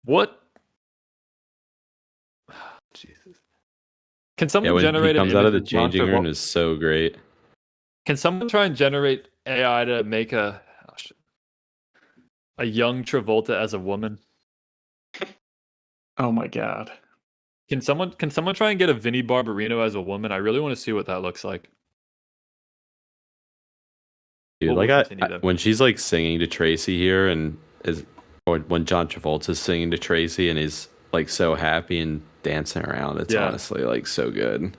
what? Jesus. Can Yeah, someone when he generate an comes out of the image John changing room Travolta? is so great. Can someone try and generate AI to make a young Travolta as a woman? Oh my God. Can someone try and get a Vinnie Barbarino as a woman? I really want to see what that looks like. Dude, We'll like continue that. when she's like singing to Tracy here or when John Travolta's singing to Tracy and he's like so happy and dancing around, it's honestly like so good.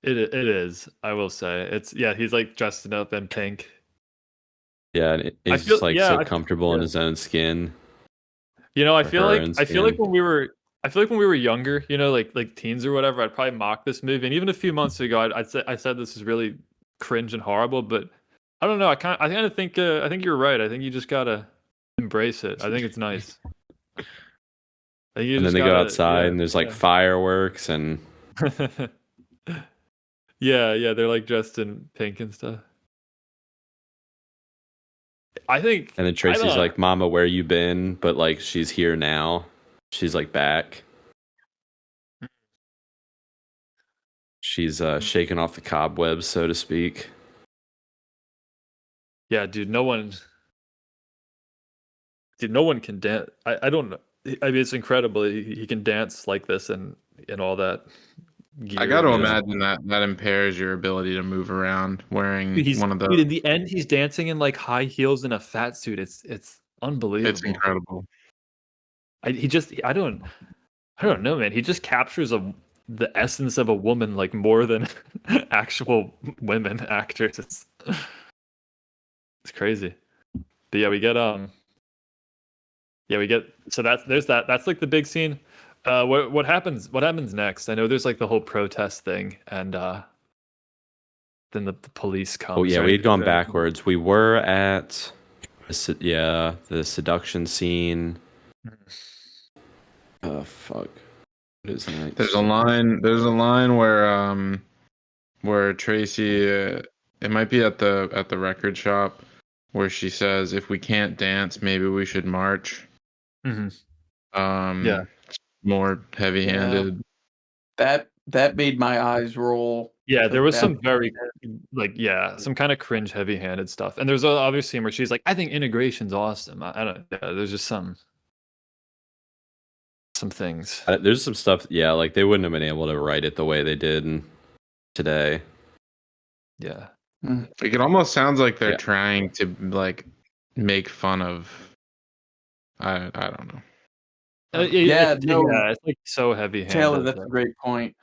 It is. I will say he's like dressed up in pink. Yeah, and he's just like so comfortable in his own skin. You know, I feel like skin. when we were younger, you know, like teens or whatever, I'd probably mock this movie. And even a few months ago, I said this is really cringe and horrible. But I don't know. I think you're right. I think you just gotta embrace it. I think it's nice. And then they go outside and there's like fireworks and yeah, they're like dressed in pink and stuff. I think. And then Tracy's like, "Mama, where you been?" But like, she's here now. She's like back. She's shaking off the cobwebs, so to speak. Yeah, dude, no one can dance. I don't know. I mean, it's incredible. He can dance like this and all that gear. I got to and just- imagine that impairs your ability to move around wearing one of Dude, those. in the end, he's dancing in like high heels and a fat suit. It's unbelievable. It's incredible. I don't know, man. He just captures the essence of a woman like more than actual women actors. It's crazy. But yeah, we get so that's like the big scene. What happens next? I know there's like the whole protest thing, and then the police come. Oh yeah, we had gone backwards. We were at the seduction scene. Oh fuck. What is that? There's a line where Tracy it might be at the record shop where she says, if we can't dance, maybe we should march. Yeah. More heavy-handed. That made my eyes roll. Yeah, there was some That- very some kind of cringe heavy-handed stuff. And there's another scene where she's like, I think integration's awesome. I don't there's just some things. There's some stuff, yeah, like they wouldn't have been able to write it the way they did today. Yeah. Like it almost sounds like they're Yeah. trying to like make fun of I don't know. It's like so heavy-handed. Taylor, that's a great point.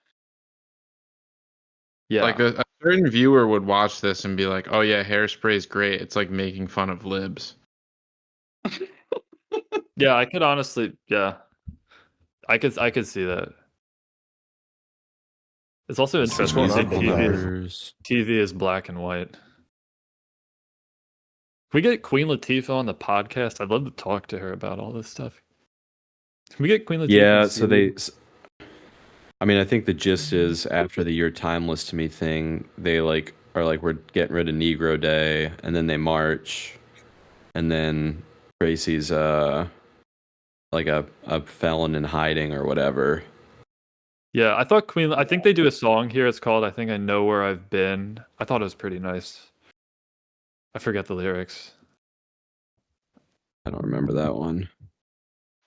Yeah. Like a certain viewer would watch this and be like, "Oh yeah, Hairspray is great." It's like making fun of libs. Yeah, I could honestly, I could see that. It's also interesting. Music that numbers. TV is black and white. Can we get Queen Latifah on the podcast? I'd love to talk to her about all this stuff. Can we get Queen Latifah? Yeah, so I mean, I think the gist is after the "You're Timeless to Me" thing, they are like, we're getting rid of Negro Day, and then they march, and then Tracy's like a felon in hiding or whatever. Yeah, I think they do a song here. It's called "I Think I Know Where I've Been." I thought it was pretty nice. I forget the lyrics. I don't remember that one.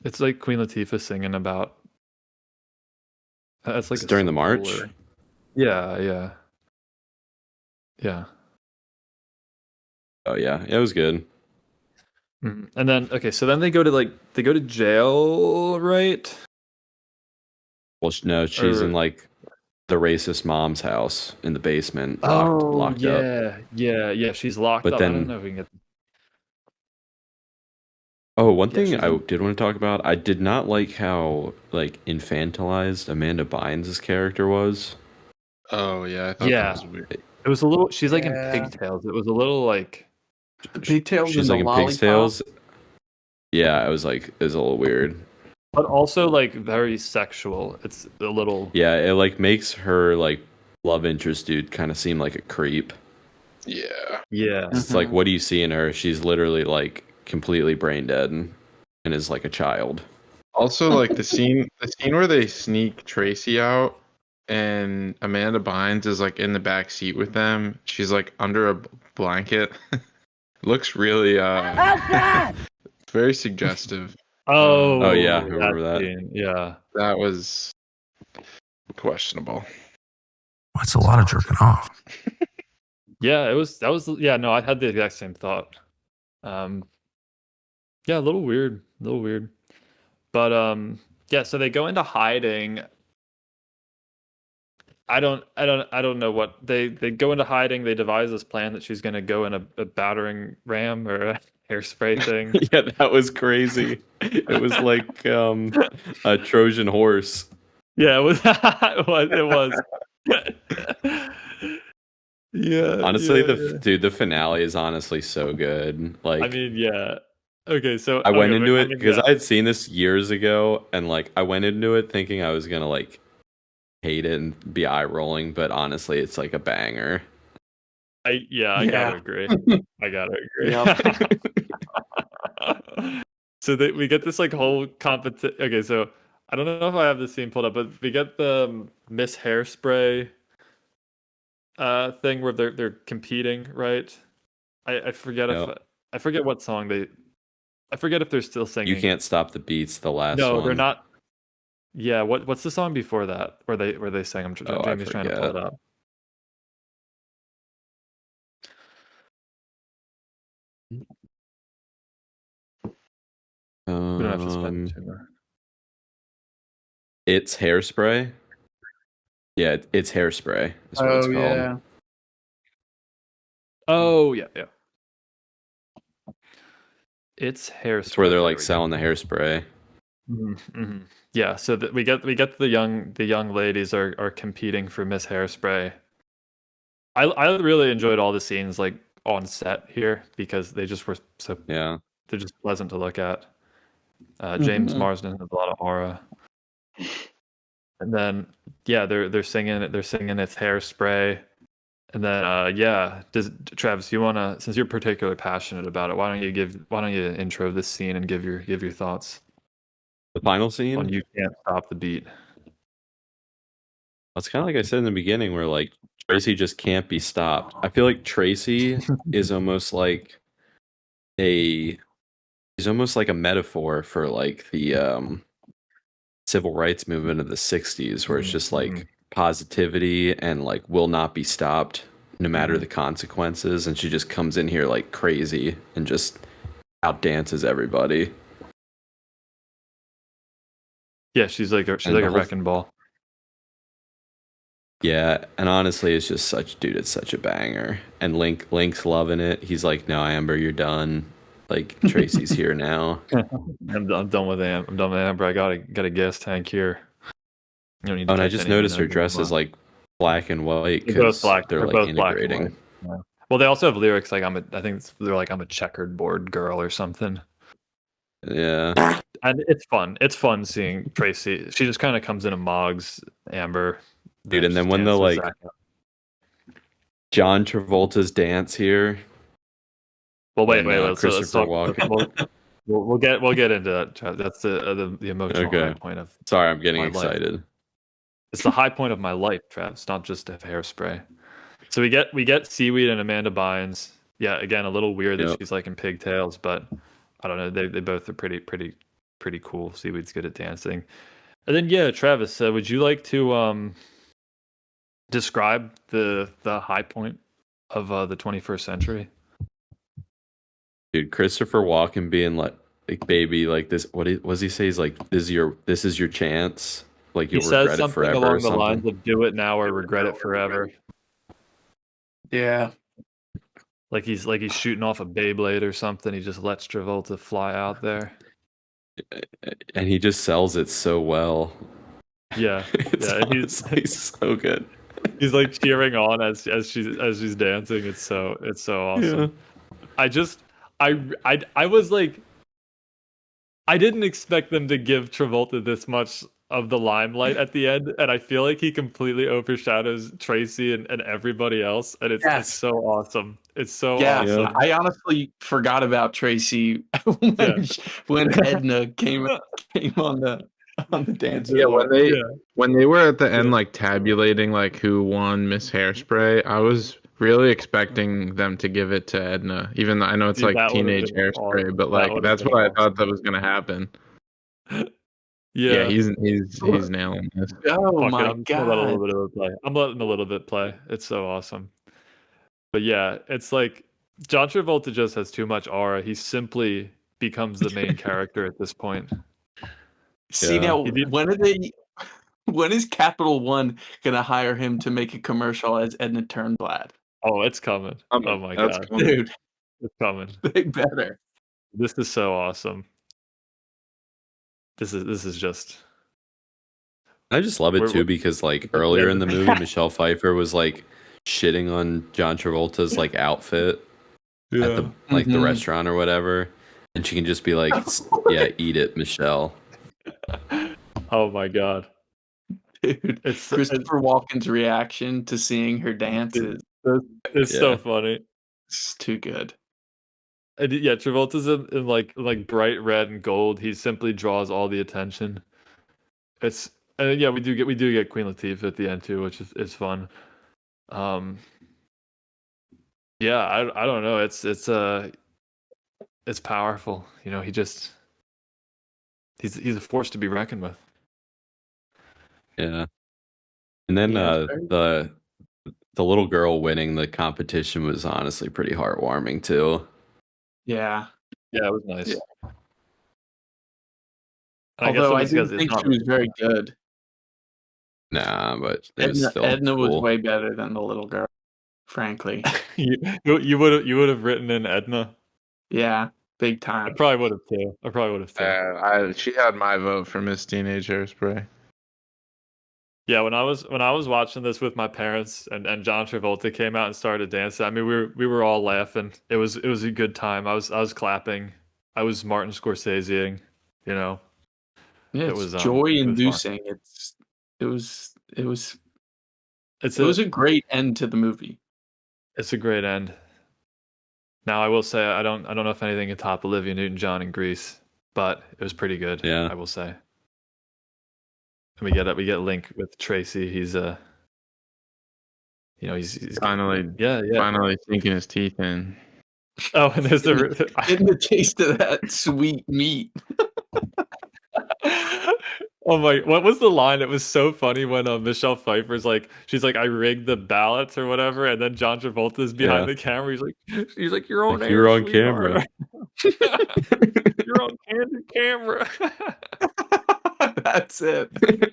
It's like Queen Latifah singing about. It's like It's during the march. Yeah. Oh yeah, it was good. And then so then they go to jail, right? Well, no, she's in like the racist mom's house in the basement, locked up. Yeah. She's locked But up. then- I don't know if we can get. Oh, one thing she's I did want to talk about. I did not like how like infantilized Amanda Bynes' character was. Oh yeah, I thought Yeah. that was weird. It was a little. She's like in Yeah. pigtails. It was a little like. The pigtails She's and like the in lollipop. pigtails. Yeah, it was a little weird. But also like very sexual. It's a little. Yeah, it like makes her like love interest dude kind of seem like a creep. Yeah. Yeah. It's like, what do you see in her? She's literally like completely brain dead and is like a child. Also, like the scene where they sneak Tracy out and Amanda Bynes is like in the back seat with them. She's like under a blanket. Looks really very suggestive. Oh yeah, I remember that. scene. Yeah. That was questionable. That's a lot of jerking off. Yeah, no, I had the exact same thought. Yeah, a little weird. But yeah, so they go into hiding. I don't know what they go into hiding. They devise this plan that she's going to go in a battering ram or a hairspray thing. Yeah, that was crazy. It was like a Trojan horse. Yeah, it was. It was. Yeah. Honestly, the finale is honestly so good. Like, I mean, yeah. Okay, so I went into it I mean, because yeah. I had seen this years ago, and like I went into it thinking I was gonna like hate it and be eye rolling, but honestly, it's like a banger. I gotta agree. So we get this like whole competition. Okay, so I don't know if I have this scene pulled up, but we get the Miss Hairspray thing where they're competing, right? I forget I forget what song I forget if they're still singing. You Can't Stop the Beats, the last No, one. they're not. Yeah, what's the song before that where they sang? Jamie's trying to pull it up. We don't have to spend too much. It's Hairspray. Yeah, it's Hairspray. Is what it's called. Yeah. Oh yeah. It's Hairspray. It's where they're like selling the hairspray. Mm-hmm. Yeah, so we get the young ladies are competing for Miss Hairspray. I really enjoyed all the scenes like on set here because they just were they're just pleasant to look at. James Marsden has a lot of aura. And then they're singing It's Hairspray. And then Travis, you wanna, since you're particularly passionate about it, why don't you intro this scene and give your thoughts? The final scene on You Can't Stop the Beat. It's kind of like I said in the beginning, where like Tracy just can't be stopped. I feel like Tracy is almost like a metaphor for like the civil rights movement of the 60s, where it's just like positivity and like will not be stopped no matter the consequences, and she just comes in here like crazy and just outdances everybody. Yeah, she's like a wrecking ball. Yeah, and honestly, it's just it's such a banger. And Link's loving it. He's like, "No, Amber, you're done. Like Tracy's here now." I'm done with Amber. I'm done with Amber. I got a gas tank here. You don't need to and I just noticed her dress is like black and white because they're like integrating. Yeah. Well, they also have lyrics like they're like I'm a checkered board girl or something. Yeah. And it's fun. It's fun seeing Tracy. She just kind of comes in and mogs Amber. Dude, and then when the like John Travolta's dance here. Well, wait. Let's talk. We'll get into that. That's the emotional high point of. Sorry, I'm getting excited. Life. It's the high point of my life, Trav. It's not just a Hairspray. So we get Seaweed and Amanda Bynes. Yeah, again, a little weird that she's like in pigtails, but I don't know. They both are pretty cool. Seaweed's good at dancing. And then Travis, would you like to describe the high point of the 21st century? Dude, Christopher Walken being like baby, like this. What does he say? He's like, this is your chance. Like you'll regret it forever. Along the lines of "Do it now or regret it forever." Yeah. Like he's shooting off a Beyblade or something. He just lets Travolta fly out there, and he just sells it so well. Yeah, he's like so good. He's like cheering on as she's dancing. It's so awesome. Yeah. I was like, I didn't expect them to give Travolta this much of the limelight at the end, and I feel like he completely overshadows Tracy and everybody else, and it's so awesome. It's so awesome. I honestly forgot about Tracy when Edna came on the dance floor. When they were at the end like tabulating like who won Miss Hairspray, I was really expecting them to give it to Edna, even though I know it's like teenage Hairspray, awesome. But like that's what I thought that was gonna happen. Yeah, he's nailing this. Oh my god! I'm letting a little bit play. It's so awesome. But yeah, it's like John Travolta just has too much aura. He simply becomes the main character at this point. See now, when is Capital One gonna hire him to make a commercial as Edna Turnblad? Oh, it's coming. Oh my god, dude, it's coming. They better. This is so awesome. This is just. I just love it too because like earlier in the movie, Michelle Pfeiffer was like shitting on John Travolta's like outfit at the the restaurant or whatever, and she can just be like, "Yeah, eat it, Michelle." Oh my god, dude! Christopher Walken's reaction to seeing her dance is so funny. It's too good. And Travolta's in like bright red and gold. He simply draws all the attention. We do get Queen Latifah at the end too, which is fun. Yeah, I don't know. It's powerful. You know, he's a force to be reckoned with. Yeah. And then Yeah, the little girl winning the competition was honestly pretty heartwarming too. yeah. Yeah, it was nice. Yeah. And I guess Although it I was because didn't it's think not she was very good. Nah, but it was Edna, still Edna was cool. way better than the little girl, frankly. you would have written in Edna. Yeah, big I time. probably would have too. She had my vote for Miss Teenage Hairspray. Yeah, when I was watching this with my parents and John Travolta came out and started dancing, I mean we were all laughing. It was a good time. I was clapping. I was Martin Scorseseing, you know. Yeah, It it's was joy it was fun. inducing. It was It's it was a great end to the movie. It's a great end. Now I will say I don't know if anything can top Olivia Newton-John in Grease, but it was pretty good. Yeah. I will say. And we get a link with Tracy. He's you know he's Finally sinking his teeth in. Oh, and there's the Getting the taste of that sweet meat. Oh my! What was the line? It was so funny when Michelle Pfeiffer's like, she's like, "I rigged the ballots" or whatever, and then John Travolta's behind the camera. He's like, "You're on Like, air, you're on sweetheart." camera. You're on candid camera. That's it. And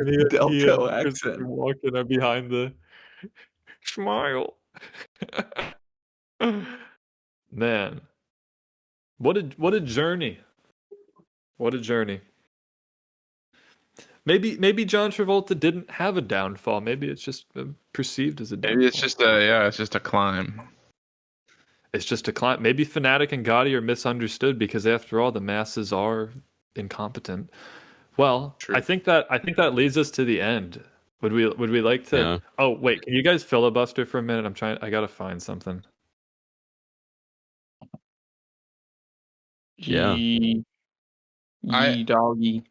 he Delco and Christopher accent. Walken are behind the smile. Man, what a journey! What a journey! Maybe John Travolta didn't have a downfall. Maybe it's just perceived as a downfall. Maybe it's just a climb. It's just a climb. Maybe Fanatic and Gotti are misunderstood because after all, the masses are incompetent. Well, True. I think that leads us to the end. Would we like to? Yeah. Oh wait, can you guys filibuster for a minute? I gotta find something. Yeah. Doggy.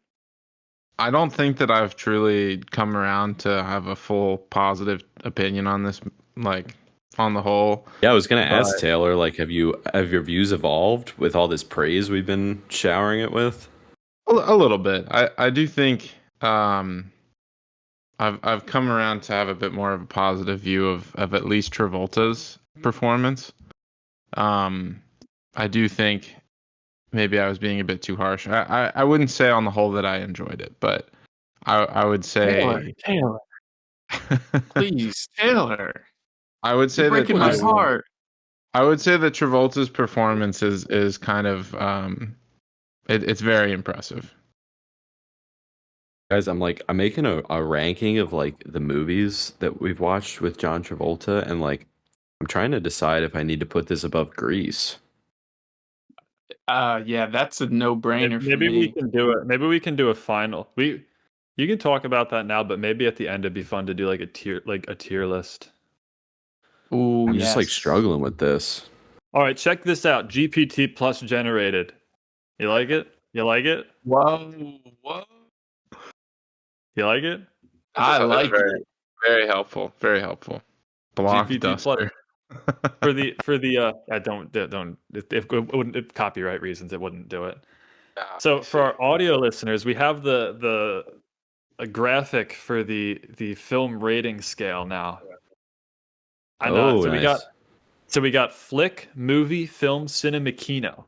I don't think that I've truly come around to have a full positive opinion on this, like on the whole. Yeah, I was gonna ask But- Taylor, like, have your views evolved with all this praise we've been showering it with? A little bit. I do think I've come around to have a bit more of a positive view of at least Travolta's performance. I do think maybe I was being a bit too harsh. I wouldn't say on the whole that I enjoyed it, but I would say Taylor, please, Taylor. I would say You're breaking my heart. I would say that Travolta's performance is kind of it's very impressive. Guys, I'm making a ranking of like the movies that we've watched with John Travolta, and like I'm trying to decide if I need to put this above Grease. Yeah, that's a no-brainer for Maybe me. we can do it. Maybe we can do a final. You can talk about that now, but maybe at the end it'd be fun to do like a tier list. Ooh, I'm just like struggling with this. All right, check this out. GPT plus generated. You like it? You like it? Whoa. You like it? I like very, it. Very helpful. Very helpful. Blockbuster. for the I don't if copyright reasons it wouldn't do it. So for our audio listeners, we have a graphic for the film rating scale now. So we got flick, movie, film, cinema, kino.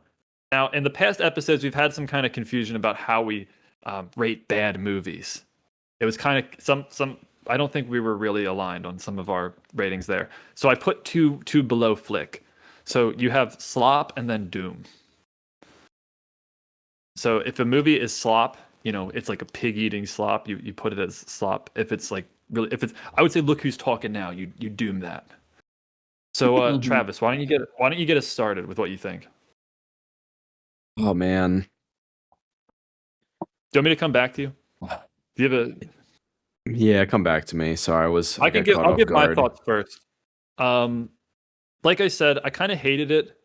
Now in the past episodes, we've had some kind of confusion about how we rate bad movies. It was kind of some. I don't think we were really aligned on some of our ratings there. So I put two below flick. So you have slop and then doom. So if a movie is slop, you know, it's like a pig eating slop, you put it as slop. If it's like really, I would say Look Who's Talking Now, you doom that. So Travis, why don't you get us started with what you think? Oh man. Do you want me to come back to you? Do you have a Yeah, come back to me. Sorry, I'll give my thoughts first. Like I said, I kind of hated it,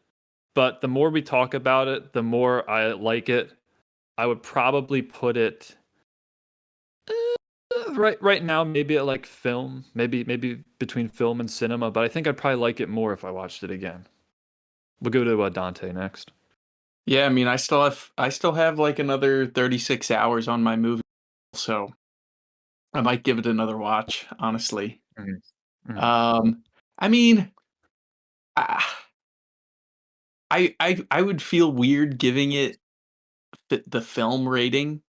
but the more we talk about it, the more I like it. I would probably put it right now, maybe at like film, maybe between film and cinema, but I think I'd probably like it more if I watched it again. We'll go to Dante next. Yeah, I mean, I still have like another 36 hours on my movie, so I might give it another watch, honestly. I mean, I would feel weird giving it the film rating.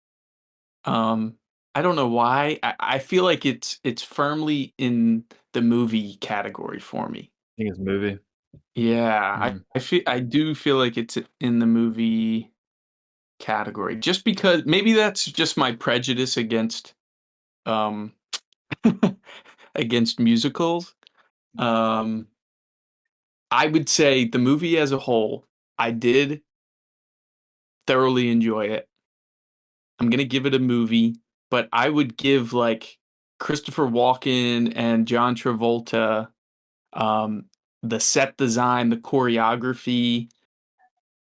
I don't know why. I feel like it's firmly in the movie category for me. I think it's a movie. Yeah, I do feel like it's in the movie category, just because maybe that's just my prejudice against um against musicals. I would say the movie as a whole, I did thoroughly enjoy it. I'm gonna give it a movie, but I would give like Christopher Walken and John Travolta, um, the set design, the choreography,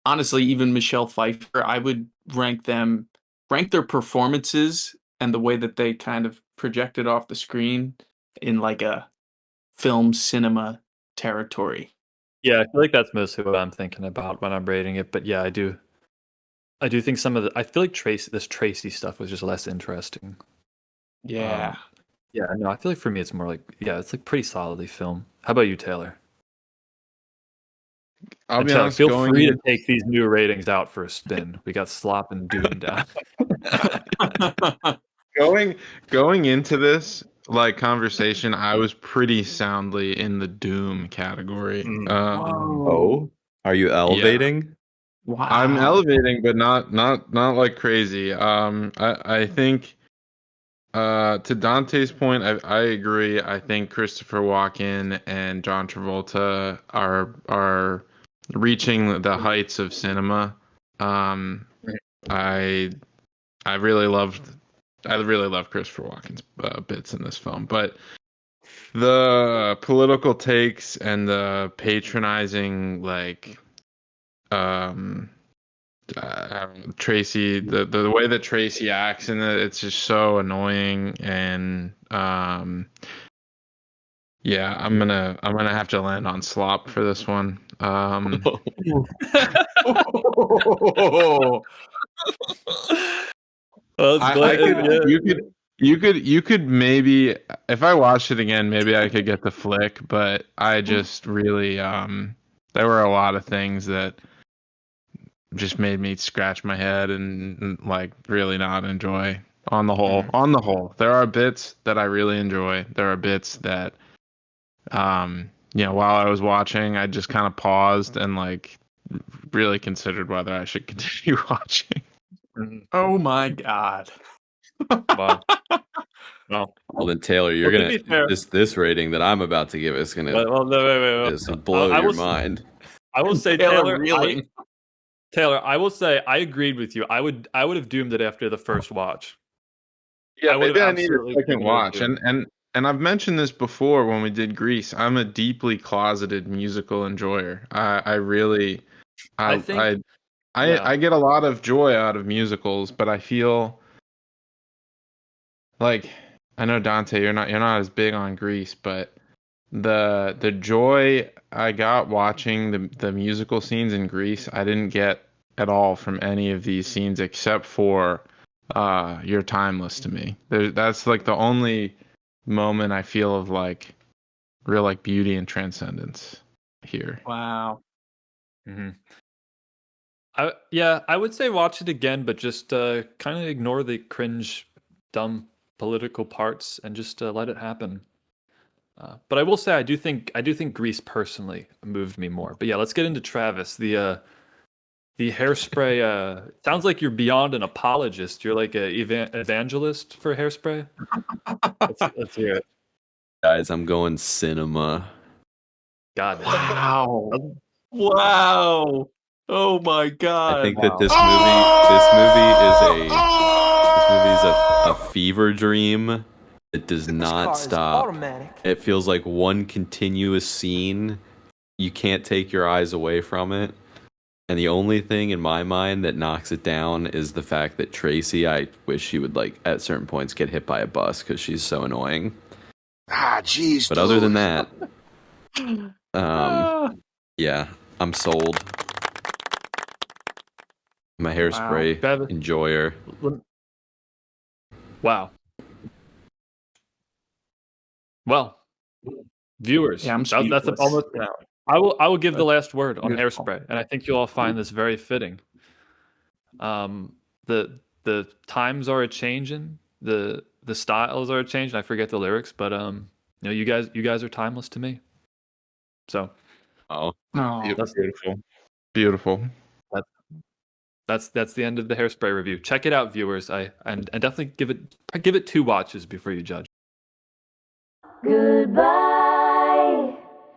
honestly, even Michelle Pfeiffer, I would rank their performances and the way that they kind of projected off the screen in like a film cinema territory. Yeah, I feel like that's mostly what I'm thinking about when I'm rating it. But yeah, I do think I feel like this Tracy stuff was just less interesting. Yeah. Yeah, no, I feel like for me it's more like, yeah, it's like pretty solidly filmed. How about you, Taylor? I'll be Taylor, honest. feel free to take these new ratings out for a spin. We got Slop and Doom down. Going into this like conversation, I was pretty soundly in the Doom category. Oh, are you elevating? Wow. I'm elevating, but not like crazy. I think to Dante's point, I agree. I think Christopher Walken and John Travolta are reaching the heights of cinema. I really loved Christopher Walken's bits in this film, but the political takes and the patronizing like Tracy, the way that Tracy acts in it, it's just so annoying. And yeah, I'm gonna have to land on Slop for this one. You could maybe, if I watched it again, maybe I could get the flick, but I just really there were a lot of things that just made me scratch my head and like really not enjoy on the whole. There are bits that I really enjoy. There are bits that while I was watching, I just kind of paused and like really considered whether I should continue watching. Oh my god. Wow. No. Well then, Taylor, you're Well, to be fair- this rating that I'm about to give is gonna Well, no, wait. just blow your mind. I will say, Taylor, Taylor, I will say I agreed with you. I would have doomed it after the first watch. Yeah, I would maybe have I need a absolutely second given it a watch. two. And I've mentioned this before when we did Grease. I'm a deeply closeted musical enjoyer. I really I get a lot of joy out of musicals, but I feel like, I know Dante, you're not as big on Grease, but the joy I got watching the musical scenes in Grease, I didn't get at all from any of these scenes except for You're Timeless to me. That's like the only moment I feel of like real like beauty and transcendence here. Wow. Mm-hmm. I would say watch it again, but just kind of ignore the cringe, dumb political parts and just let it happen. But I will say I do think Grease personally moved me more. But yeah, let's get into Travis. The Hairspray. Sounds like you're beyond an apologist. You're like a evangelist for Hairspray. Let's hear it, Guys, I'm going cinema. God. Wow. Wow. Oh my god. I think that this movie is a fever dream. It does not stop. It feels like one continuous scene. You can't take your eyes away from it. And the only thing in my mind that knocks it down is the fact that Tracy, I wish she would, like, at certain points get hit by a bus because she's so annoying. Ah, jeez, But other than that, yeah, I'm sold. I'm a Hairspray enjoyer. Wow. Well, viewers, Yeah, I'm that's speechless. almost. I will give the last word on beautiful. Hairspray, and I think you'll all find this very fitting. The times are a changing, the styles are a changing. I forget the lyrics, but you guys are timeless to me. So, Oh, Oh, that's beautiful, beautiful. That's the end of the Hairspray review. Check it out, viewers. And definitely give it 2 watches before you judge. Goodbye.